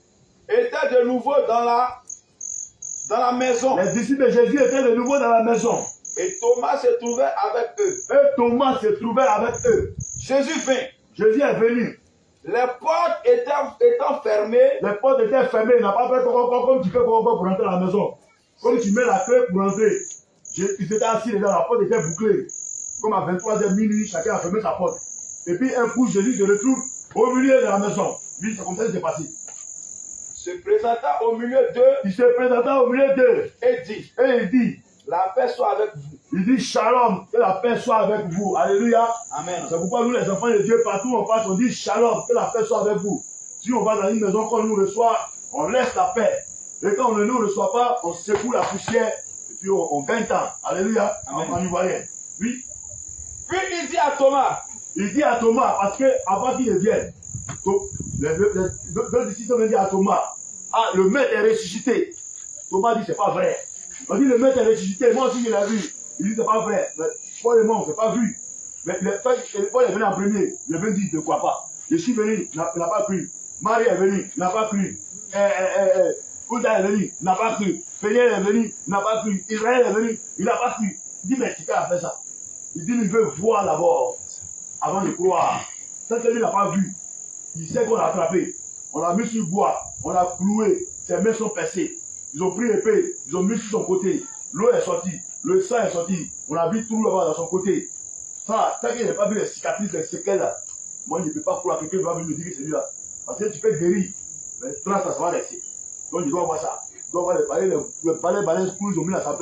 étaient de nouveau dans la maison. les disciples de Jésus étaient de nouveau dans la maison. Et Thomas se trouvait avec eux. Et Thomas se trouvait avec eux. Jésus vint. Jésus est venu. Les portes étant fermées, Les portes étaient fermées. Il n'a pas fait comme tu fais pour rentrer dans la maison. Comme tu mets la clé pour rentrer. Ils étaient assis déjà, la porte était bouclée. Comme à 23h minuit, chacun a fermé sa porte. Et puis un coup, Jésus se retrouve au milieu de la maison. Lui, c'est comme ça que c'est passé. se présenta au milieu d'eux. Il se présenta au milieu d'eux. Et dit, Et il dit, la paix soit avec vous. il dit shalom, que la paix soit avec vous. Alléluia. Amen. C'est pourquoi nous, les enfants de Dieu, partout où on passe, on dit shalom, que la paix soit avec vous. Si on va dans une maison qu'on nous reçoit, on laisse la paix. Et quand on ne nous reçoit pas, on secoue la poussière et puis on gagne temps. Alléluia. En ivoirien. Oui. Puis il dit à Thomas, Il dit à Thomas, parce que avant qu'il ne vienne, les deux disciples ont dit à Thomas, ah, le maître est ressuscité. Thomas dit, c'est pas vrai. On dit, le maître est ressuscité. Moi aussi, je l'ai vu. Il dit, c'est pas vrai. Mais Paul et moi, on ne s'est pas vu. Mais Paul est venu en premier. Il est venu dire, je ne crois pas. Je suis venu, il n'a pas cru. Marie est venue, il n'a pas cru. Ouda est venu, il n'a pas cru. Péniel est venu, il n'a pas cru. Israël est venu, il n'a pas cru. Il dit, mais qui a fait ça? Il dit, il veut voir d'abord, avant de croire. Tant que lui n'a pas vu, il sait qu'on l'a attrapé. On l'a mis sur bois, on l'a cloué, ses mains sont percées. Ils ont pris l'épée, ils ont mis sur son côté. L'eau est sortie, le sang est sorti. On a vu tout là-bas dans son côté. Ça, tant qu'il n'a pas vu les cicatrices, les séquelles là, moi je ne peux pas croire que quelqu'un va venir me dire que c'est lui là. Parce que tu peux guérir, mais trace, ça va rester. Donc je dois voir ça. Je dois voir les balais qu'ils ont mis dans sa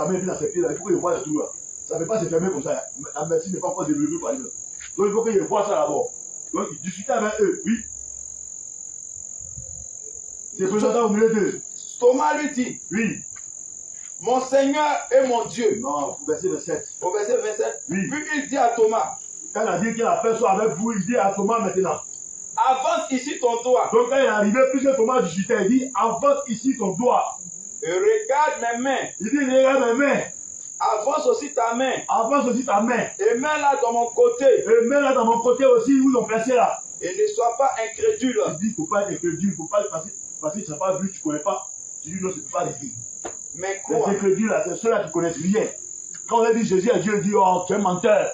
main et dans ses pieds là. Il faut que je vois les trous là. Ça ne peut pas se fermer comme ça. La médecine n'est pas encore développée par exemple. Donc il faut que je vois ça d'abord. Donc il discutait avec eux, oui. C'est présenté au milieu d'eux. Thomas lui dit, Oui. mon Seigneur et mon Dieu. Non, verset 27. Au verset 27, Oui. puis il dit à Thomas, Quand il a dit que la paix soit avec vous, il dit à Thomas maintenant. avance ici ton doigt Donc quand il est arrivé, puisque Thomas discutait, il dit avance ici ton doigt. Et regarde mes mains. Il dit, regarde mes mains. Avance aussi ta main. Avance aussi ta main. Et mets-la dans mon côté. Et mets-la dans mon côté aussi, où ils l'ont placé là. Et ne sois pas incrédule. Il dit, il ne faut pas être incrédule, il ne faut pas parce que tu n'as pas vu, tu ne connais pas. Tu dis, non, ce n'est pas les vies. Mais Les crois. incrédules là, c'est ceux-là qui ne connaissent rien. Quand on a dit Jésus à Dieu, il dit, oh, tu es menteur.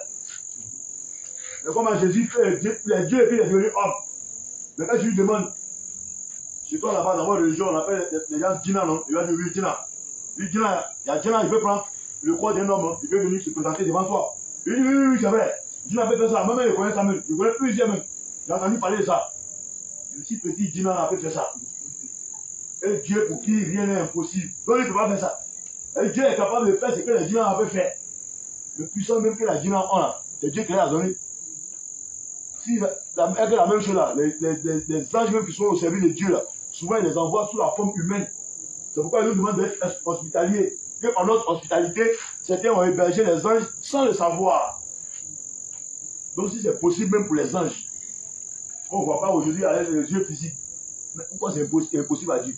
Mais comment Jésus fait, Dieu et puis il est devenu homme. Mais quand je lui demande, chez toi là-bas, dans votre religion, on appelle les gens Djina, non? Il va dire, oui, Djina. Lui, Djina, il y a Djina, il veut prendre le corps d'un homme, il veut venir se présenter devant toi. Il dit, oui, oui, c'est vrai. Djina fait ça, même il connaît ça même. Il connaît plusieurs même. J'ai entendu parler de ça. Le si petit Djina a fait ça. Et Dieu pour qui rien n'est impossible. Donc il ne peut pas faire ça. Et Dieu est capable de faire ce que les Djina avaient fait. Le puissant même que la Djina a là, c'est Dieu qui l'a donné. Si la même chose là, les anges même qui sont au service de Dieu là, souvent ils les envoient sous la forme humaine. C'est pourquoi ils nous demandent d'être hospitaliers. Que par notre hospitalité, certains ont hébergé les anges sans le savoir. Donc si c'est possible même pour les anges, on ne voit pas aujourd'hui avec les yeux physiques. Mais pourquoi c'est impossible à Dieu?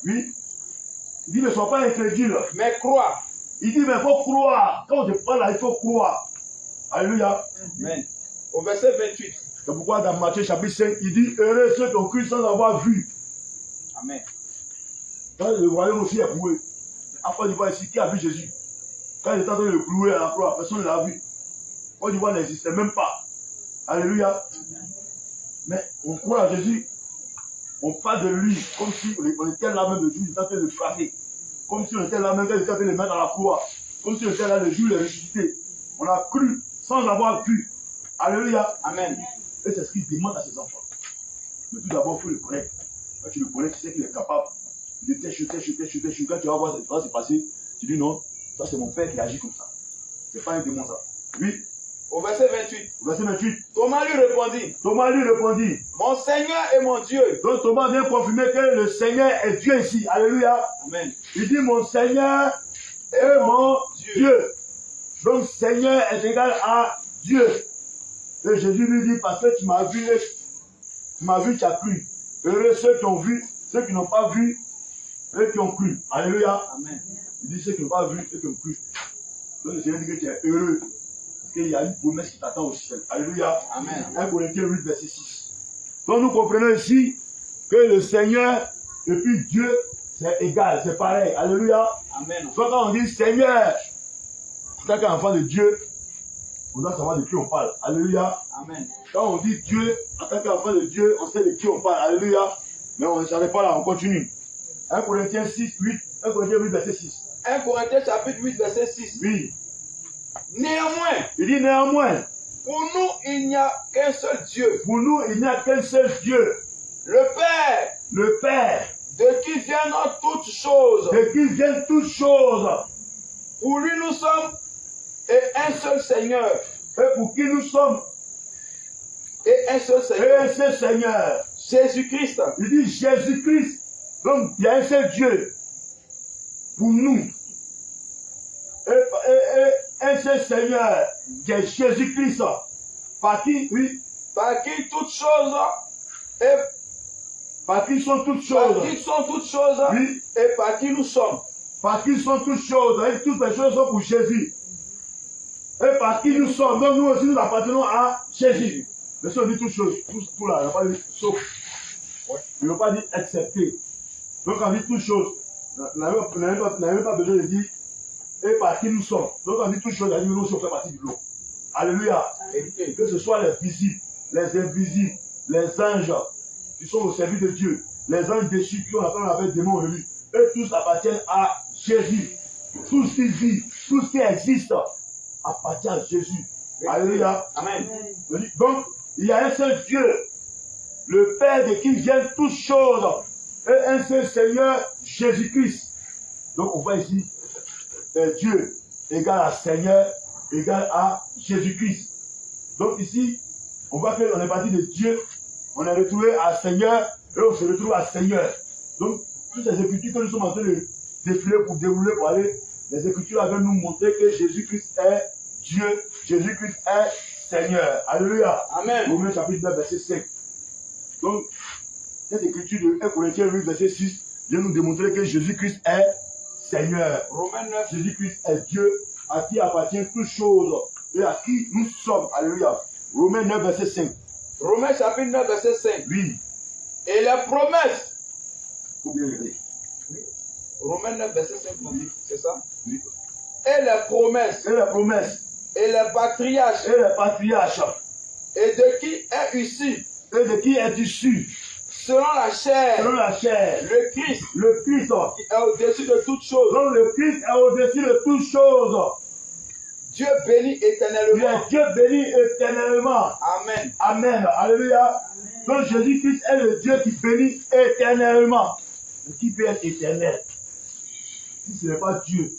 Oui. Il dit ne sois pas incrédule. Mais crois. Il dit mais il faut croire. Quand on te parle là, il faut croire. Alléluia. Amen. Au verset 28. C'est pourquoi dans Matthieu chapitre 5, il dit heureux ceux qui ont cru sans avoir vu. Amen. Quand le royaume aussi est prouvé. Après, on voit ici qui a vu Jésus. Quand il était en train de le clouer à la croix, personne ne l'a vu. On dit qu'il n'existait même pas. Alléluia. Mais on croit à Jésus. On parle de lui comme si on était là même le jour, il était en train de le frapper. Comme si on était là même quand il était en train de le mettre à la croix. Comme si on était là le jour de la ressuscité. On a cru sans avoir vu. Alléluia. Amen. Et c'est ce qu'il demande à ses enfants. Mais tout d'abord, il faut le connaître. Quand tu le connais, tu sais qu'il est capable de t'échuter. Quand tu vas voir ce qui va se passer, tu dis non, ça c'est mon père qui agit comme ça. C'est pas un démon ça. Oui. Au verset 28. Verset 28. Thomas lui répondit. Mon Seigneur et mon Dieu. Donc Thomas vient confirmer que le Seigneur est Dieu ici. Alléluia. Amen. Il dit mon Seigneur et mon Dieu. Donc Seigneur est égal à Dieu. Et Jésus lui dit parce que tu m'as vu, tu as cru. Heureux ceux qui ont vu, ceux qui n'ont pas vu, et qui ont cru. Alléluia. Amen. Il dit ceux qui n'ont pas vu et qui ont cru. Donc le Seigneur dit que tu es heureux. Parce qu'il y a une promesse qui t'attend au ciel. Alléluia. Amen. 1 Corinthiens 8, verset 6. Donc nous comprenons ici que le Seigneur et puis Dieu, c'est égal, c'est pareil. Alléluia. Amen. Donc quand on dit Seigneur, en tant qu'enfant de Dieu, on doit savoir de qui on parle. Alléluia. Amen. Quand on dit Dieu, en tant qu'enfant de Dieu, on sait de qui on parle. Alléluia. Mais on ne s'arrête pas là, on continue. 1 Corinthiens 6, 8, 1 Corinthiens 8, verset 6. 1 Corinthiens chapitre 8, verset 6. Oui. Néanmoins, Il dit néanmoins, pour nous, il n'y a qu'un seul Dieu. pour nous, il n'y a qu'un seul Dieu. Le Père, Le Père, de qui viennent toutes choses. de qui viennent toutes choses. Pour lui, nous sommes et un seul Seigneur. Et pour qui nous sommes. Et un seul Et Seigneur. un seul Seigneur. Jésus-Christ. Il dit Jésus-Christ. Donc, il y a un seul Dieu. Pour nous. Et un seul Seigneur. Qui est Jésus-Christ. Par qui, oui. Par qui toutes choses et Par qui sont toutes par choses. qui sont toutes choses Oui. et par qui nous sommes. Par qui sont toutes choses. Et toutes les choses sont pour Jésus. Et par qui nous sommes. Donc, nous aussi, nous appartenons à Jésus. Mais si on dit toutes choses, tout là, il n'a pas dit sauf. Il n'a pas dit accepter. Donc, on dit toutes choses. On n'a même pas besoin de dire et par qui nous sommes. Donc, on dit toutes choses, nous aussi, on fait partie du lot. Alléluia. Et que ce soit les visibles, les invisibles, les anges qui sont au service de Dieu, les anges déchus qui ont appelé avec démons venus, eux tous appartiennent à Jésus. Tout ce qui vit, tout ce qui existe appartient à Jésus. Alléluia. Amen. Donc, il y a un seul Dieu, le Père de qui viennent toutes choses, et un seul Seigneur, Jésus-Christ. Donc, on voit ici, Dieu égale à Seigneur, égale à Jésus-Christ. Donc, ici, on voit qu'on est parti de Dieu, on est retrouvé à Seigneur, et on se retrouve à Seigneur. Donc, toutes ces écritures que nous sommes en train de défiler pour dérouler, pour aller, les écritures viennent nous montrer que Jésus-Christ est Dieu, Jésus-Christ est Seigneur. Alléluia. Amen. Romains chapitre 9, verset 5. Donc, cette écriture de 1 Corinthiens 8, verset 6, vient nous démontrer que Jésus-Christ est Seigneur. Romains 9, Jésus-Christ est Dieu, à qui appartient toutes choses et à qui nous sommes. Alléluia. Romains 9, verset 5. Romains chapitre 9, verset 5. Oui. Et les promesses. Faut bien lire. Romains 9, verset 5, c'est ça? Oui. Et les promesses. Et les promesses. Et les patriarches. Et les patriarches. Et de qui est issu. Et de qui est issu? Selon la chair. Selon la chair. Le Christ. Le Christ. Qui est au-dessus de toutes choses. Donc le Christ est au-dessus de toutes choses. Dieu bénit Il éternellement. est Dieu béni éternellement. Amen. Amen. Alléluia. Donc Jésus-Christ est le Dieu qui bénit éternellement. Mais qui peut être éternel si ce n'est pas Dieu?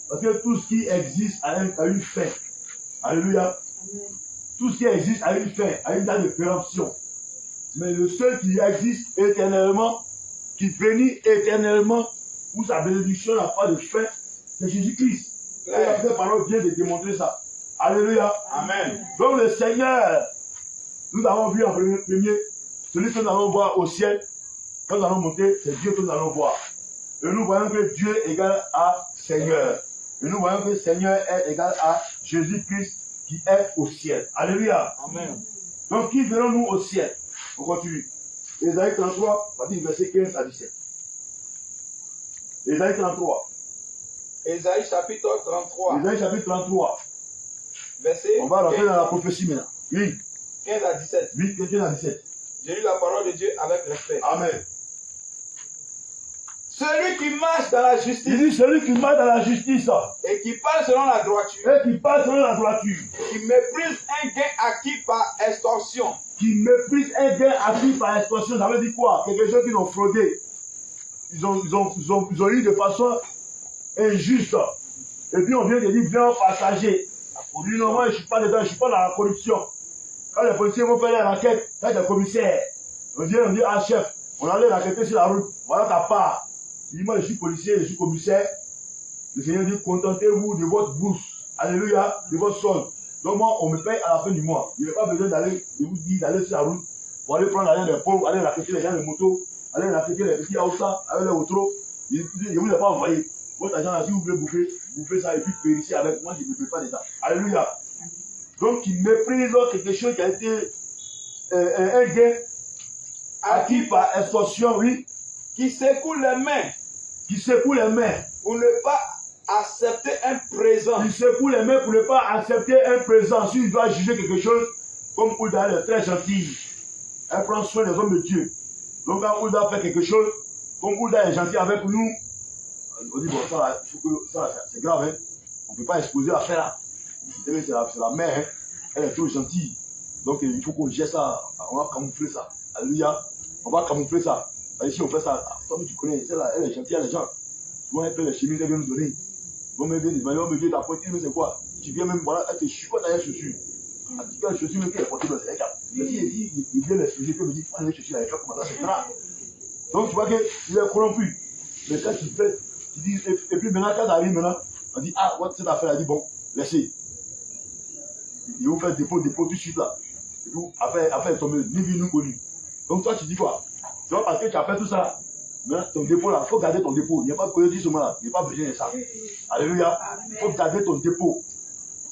Parce que tout ce qui existe a une fin. Alléluia. Tout ce qui existe a une fin, a une date de péremption. Mais le seul qui existe éternellement, qui bénit éternellement, où sa bénédiction n'a pas de fin, c'est Jésus-Christ. Et la parole vient de démontrer ça. Alléluia. Amen. Donc le Seigneur, nous avons vu en premier, celui que nous allons voir au ciel, quand nous allons monter, c'est Dieu que nous allons voir. Et nous voyons que Dieu est égal à Seigneur. Et nous voyons que Seigneur est égal à Jésus-Christ qui est au ciel. Alléluia. Amen. Donc qui verrons-nous au ciel? On continue. Ésaïe 33, verset 15 à 17. Ésaïe 33. Ésaïe chapitre 33. Ésaïe chapitre 33. Verset On va rentrer dans la 15 prophétie maintenant. Oui. à 17. Oui, 15 à 17. J'ai lu la parole de Dieu avec respect. Amen. Celui qui marche dans la Il justice dit celui qui marche dans la justice et qui parle selon la droiture, et qui passe selon la droiture, qui méprise un gain acquis par extorsion, qui méprise un gain acquis par extorsion, ça veut dire quoi? Quelque chose qu'ils ont fraudé. Ils ont eu de façon injuste. Et puis on vient de dire, viens partager. On dit non, moi je ne suis pas dedans, je ne suis pas dans la corruption. Quand les policiers vont faire la raquette, ça c'est le commissaire. On dit, ah chef, on allait raqueter sur la route, voilà ta part. Il dit, moi je suis policier, je suis commissaire. Le Seigneur dit, contentez-vous de votre bourse. Alléluia, de votre solde. Donc moi, on me paye à la fin du mois. Il n'y a pas besoin d'aller, je vous dis, d'aller sur la route pour aller prendre l'argent des pauvres, aller raqueter les gens de moto, aller raqueter les petits Aoussa avec les autos. Je ne vous ai pas envoyé. Votre argent là, si vous voulez bouffer, bouffez ça et puis périssez avec moi, je ne peux pas de ça. Alléluia. Donc il méprise quelque chose qui a été un gain acquis par extorsion, oui. qui secoue les mains Qui secoue les mains. pour ne pas accepter un présent. Il secoue les mains pour ne pas accepter un présent. S'il doit juger quelque chose, comme Ouda est très gentil, elle prend soin des hommes de Dieu. Donc quand Ouda fait quelque chose, comme Ouda est gentil avec nous, on dit bon ça, c'est grave, hein. On ne peut pas exposer l'affaire là. C'est la mère, hein. Elle est trop gentille. Donc il faut qu'on gère ça, on va camoufler ça. Alléluia. On va camoufler ça. Ici on fait ça. Comme tu connais, elle est gentille à les gens. Souvent elle fait les chemises, elle vient nous donner. On me dit, on me dit, ta poitrine, c'est quoi? Tu viens même, voilà, elle te chicote dans les chaussures. Elle dit, quand les chaussures, même qu'elle est portée dans les gars. Il vient les chaussures, il me dit, prends les chaussures, elle fait comme ça, c'est grave. Donc tu vois qu'il est corrompu. Mais quand tu fais, tu dis, et puis maintenant, quand tu arrives maintenant, on dit, ah, cette affaire, elle dit, bon, laissez. Il vous fait dépôt tout de suite là. Et puis, après, elle tombe, ni vu, ni connu. Donc toi, tu dis quoi? Tu vois, parce que tu as fait tout ça. Mais ton dépôt là, il faut garder ton dépôt. Il n'y a pas de coyote ce moment-là. Il n'y a pas besoin de ça. Alléluia. Il faut garder ton dépôt.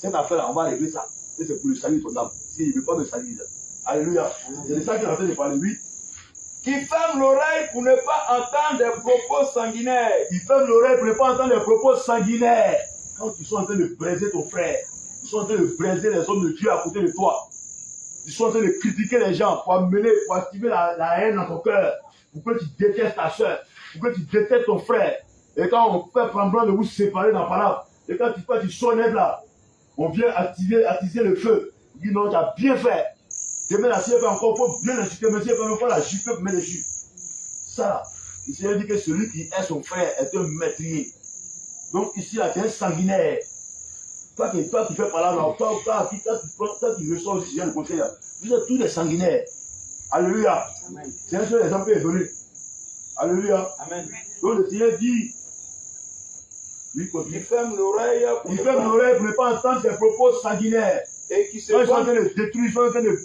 Cette affaire-là, on va régler ça. Et c'est pour le salut de ton âme. S'il ne veut pas me salir. Alléluia. C'est de ça qu'il est en train de parler. Oui. Qui ferme l'oreille pour ne pas entendre des propos sanguinaires. Il ferme l'oreille pour ne pas entendre les propos sanguinaires. Quand ils sont en train de briser ton frère, ils sont en train de briser les hommes de Dieu à côté de toi. Ils sont en train de critiquer les gens pour amener, pour activer la haine dans ton cœur. Pour que tu détestes ta soeur, pour que tu détestes ton frère. Et quand on fait semblant de vous séparer dans la parole, et quand tu sonnes là, on vient attiser le feu. On dit non, tu as bien fait. Demain, la ciel fait encore, il faut bien l'insulter, mais si elle ne fait pas la gifle, mais dessus. Ça, le Seigneur dit que celui qui est son frère est un meurtrier. Donc ici, là, tu es un sanguinaire. Toi qui fais par là, toi qui ressors aussi, le conseil, vous êtes tous des sanguinaires. Alléluia. C'est un seul exemple qui est donné. Alléluia. Amen. Donc le Seigneur dit, lui, il ferme l'oreille pour ne pas entendre ses propos sanguinaires. Et qui se Ils sont en train de détruire, ils sont en train de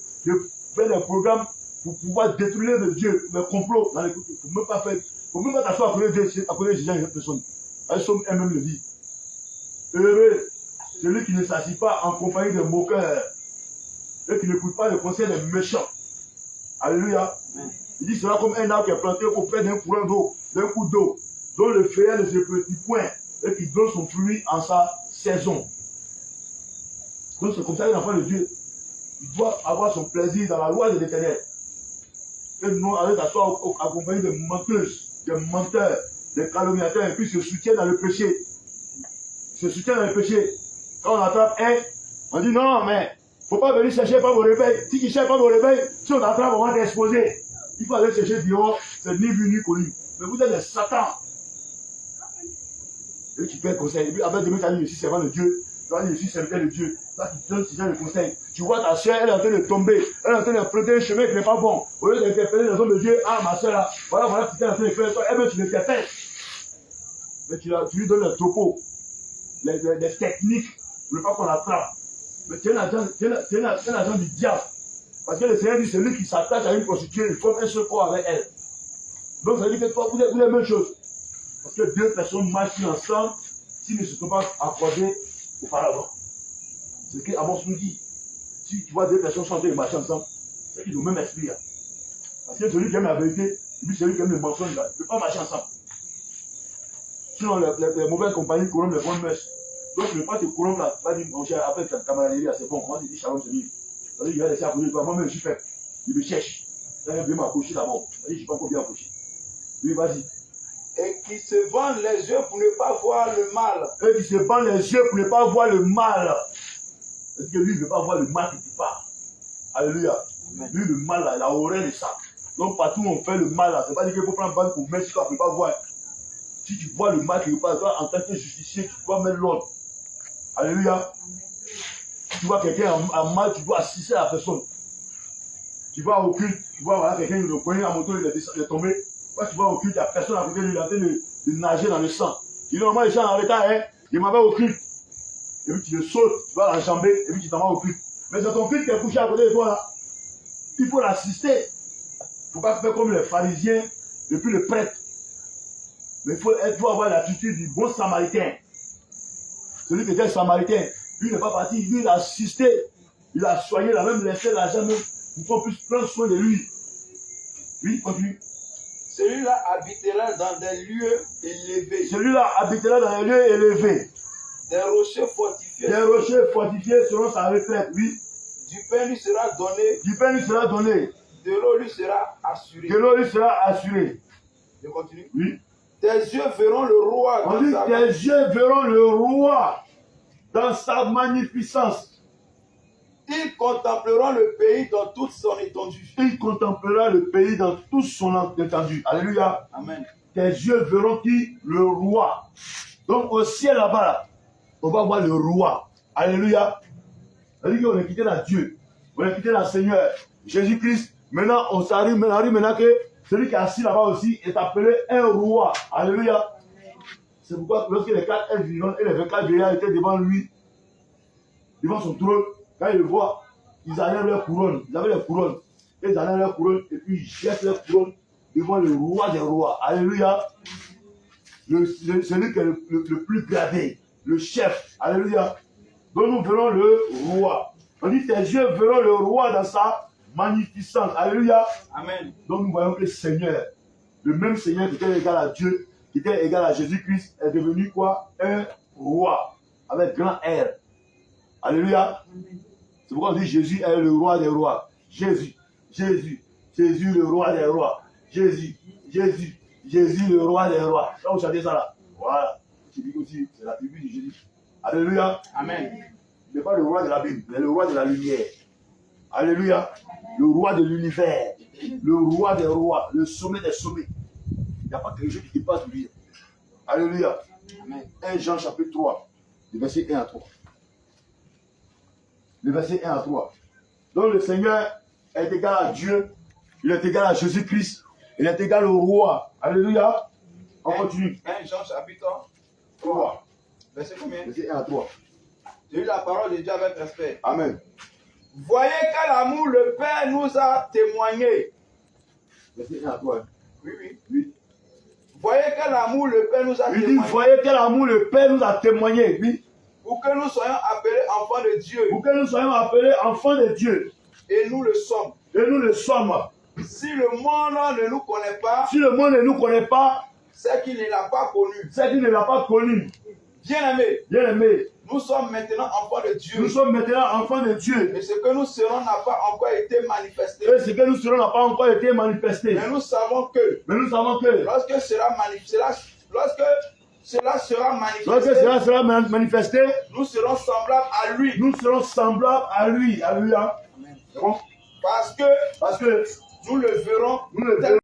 faire des programmes pour pouvoir détruire de Dieu, le complot, pour ne pas faire faut même pas t'asseoir à côté de Jésus, une personne. Un somme elle-même le dit. Heureux, celui qui ne s'assit pas en compagnie de moqueurs et qui n'écoute pas le conseil des méchants. Alléluia. Il dit cela comme un arbre qui est planté auprès d'un courant d'eau, d'un coup d'eau, dont le feuillage ne se petit point et qui donne son fruit en sa saison. Donc c'est comme ça que l'enfant de Dieu, il doit avoir son plaisir dans la loi de l'Éternel. Et non avec s'asseoir accompagné de menteuses, de menteurs, de calomniateurs, et puis se soutient dans le péché. Se soutient dans le péché. Quand on attrape un, on dit non, mais il ne faut pas venir chercher pas vos réveils. Si tu ne cherches pas vos réveils, si on attrape, on va t'exposer. Il faut aller chercher dehors, c'est ni vu ni connu. Mais vous êtes des satans. Et tu fais conseil. Et puis avec demain, tu as dit, je suis servant de Dieu. Tu as dit, je suis serviteur de Dieu. Là, tu te donnes ce genre de conseil. Tu vois ta soeur, elle est en train de tomber. Elle est en train de prendre un chemin qui n'est pas bon. Au lieu d'interpeller les hommes de Dieu, ah, ma soeur là, voilà ce que tu es en train de faire. Eh bien, tu l'interpelles. Mais tu lui donnes les topos, les techniques pour ne pas qu'on l'attrape. Mais tu es un agent du diable. Parce que le Seigneur dit, celui qui s'attache à une prostituée, il faut un seul corps avec elle. Donc ça veut dire que toi, vous êtes la même chose. Parce que deux personnes marchent ensemble s'ils ne se sont pas accordés auparavant. C'est ce qu'Amos nous dit. Si tu vois deux personnes changer et marcher ensemble, c'est qu'ils ont le même esprit. Là. Parce que celui qui aime la vérité, et puis celui qui aime le mensonge, là, ne peut pas marcher ensemble. Sinon, les mauvaises compagnies corrompent les bonnes mœurs. Donc, tu ne peux pas te corrompre là. Tu vas dire, mon cher, après ta camaraderie, c'est bon. Moi, je dis, Shalom, c'est mieux. Il va laisser approcher toi. Moi-même, je suis fait. Il me cherche. Il va bien m'approcher d'abord. Je ne suis pas encore bien approché. Lui, vas-y. Et qui se bandent les yeux pour ne pas voir le mal. Et qui se bandent les yeux pour ne pas voir le mal. Parce que lui, il ne veut pas voir le mal qui te parle. Alléluia. Amen. Lui, le mal, là, il a horreur de ça. Donc, partout où on fait le mal, là, c'est pas dire qu'il faut prendre bande pour mettre si toi, tu ne peux pas voir. Si tu vois le mal qui te parle, toi, en tant que justicier, tu dois mettre l'ordre. Alléluia. Si tu vois quelqu'un en mal, tu dois assister à la personne. Tu vas au culte, tu vois voilà, quelqu'un qui le poignet à moto, il est tombé. Quand tu vas au culte, il n'y a personne à côté de lui, il est en train de nager dans le sang. Il dit, normalement, les gens en retard, hein, il m'en va au culte. Et puis tu le sautes, tu vas l'enjamber, et puis tu t'en vas au culte. Mais c'est ton culte qui est couché à côté de toi, là. Il faut l'assister. Il ne faut pas faire comme les pharisiens, et puis le prêtre. Mais il faut avoir l'attitude du bon samaritain. Celui qui était samaritain, lui n'est pas parti, lui il a assisté, il a soigné, il a même laissé l'argent même pour qu'on puisse prendre soin de lui. Oui, continue. Celui-là habitera dans des lieux élevés. Celui-là habitera dans des lieux élevés. Des rochers fortifiés. Des rochers fortifiés seront sa retraite, oui. Du pain lui sera donné. Du pain lui sera donné. De l'eau lui sera assurée. De l'eau lui sera assurée. Je continue. Oui. Tes yeux verront le roi. On dit tes yeux verront le roi dans sa magnificence. Ils contempleront le pays dans toute son étendue. Il contemplera le pays dans tout son étendue. Alléluia. Amen. Tes yeux verront qui? Le roi. Donc au ciel là-bas, là, on va voir le roi. Alléluia. C'est-à-dire qu'on a quitté la Dieu. On a quitté la Seigneur. Jésus-Christ. Maintenant, on s'arrive maintenant que celui qui est assis là-bas aussi est appelé un roi. Alléluia. C'est pourquoi lorsque les 4 êtres vivants et les 24 vieillards étaient devant lui, devant son trône, quand ils le voient, ils enlèvent leur couronne. Ils avaient les couronnes. Et ils enlèvent leur couronne et puis ils jettent leur couronne devant le roi des rois. Alléluia. Celui qui est le plus gradé, le chef. Alléluia. Donc nous verrons le roi. On dit tes yeux verront le roi dans sa magnificence. Alléluia. Amen. Donc nous voyons que le Seigneur, le même Seigneur qui était égal à Dieu, qui était égal à Jésus-Christ, est devenu quoi? Un roi. Avec grand R. Alléluia. C'est pourquoi on dit Jésus est le roi des rois. Jésus, Jésus, Jésus le roi des rois. Jésus, Jésus, Jésus le roi des rois. Quand vous chantez ça là, voilà. Je dis aussi, c'est la tribu de Jésus. Alléluia. Amen. Il n'est pas le roi de la Bible, mais le roi de la lumière. Alléluia. Le roi de l'univers. Le roi des rois. Le sommet des sommets. Il n'y a pas quelque chose qui dépasse lui. Alléluia. Amen. 1 Jean chapitre 3, le verset 1 à 3. Le verset 1 à 3. Donc le Seigneur est égal à Dieu. Il est égal à Jésus-Christ. Il est égal au roi. Alléluia. On continue. 1 Jean chapitre 3. Verset combien? Verset 1 à 3. J'ai eu la parole de Dieu avec respect. Amen. Voyez quel amour le Père nous a témoigné. Verset 1 à 3. Oui, oui. Oui. amour le Père nous a Il dit, témoigné. voyez quel amour le Père nous a témoigné. Oui. Pour que nous soyons appelés enfants de Dieu. Pour que nous soyons appelés enfants de Dieu. Et nous le sommes. Et nous le sommes. Si le monde ne nous connaît pas, Si le monde ne nous connaît pas, c'est qu'il ne l'a pas connu. c'est qu'il ne l'a pas connu. Bien-aimés, Bien aimé, nous sommes maintenant enfants de Dieu. nous sommes maintenant enfants de Dieu. Et ce que nous serons n'a pas encore été manifesté. Et ce que nous serons n'a pas encore été manifesté. Mais nous savons que Mais nous savons que lorsque cela sera manifesté, lorsque cela sera manifesté, nous serons semblables à lui. nous serons semblables à lui. Alléluia. Parce que Parce que nous le verrons nous le verrons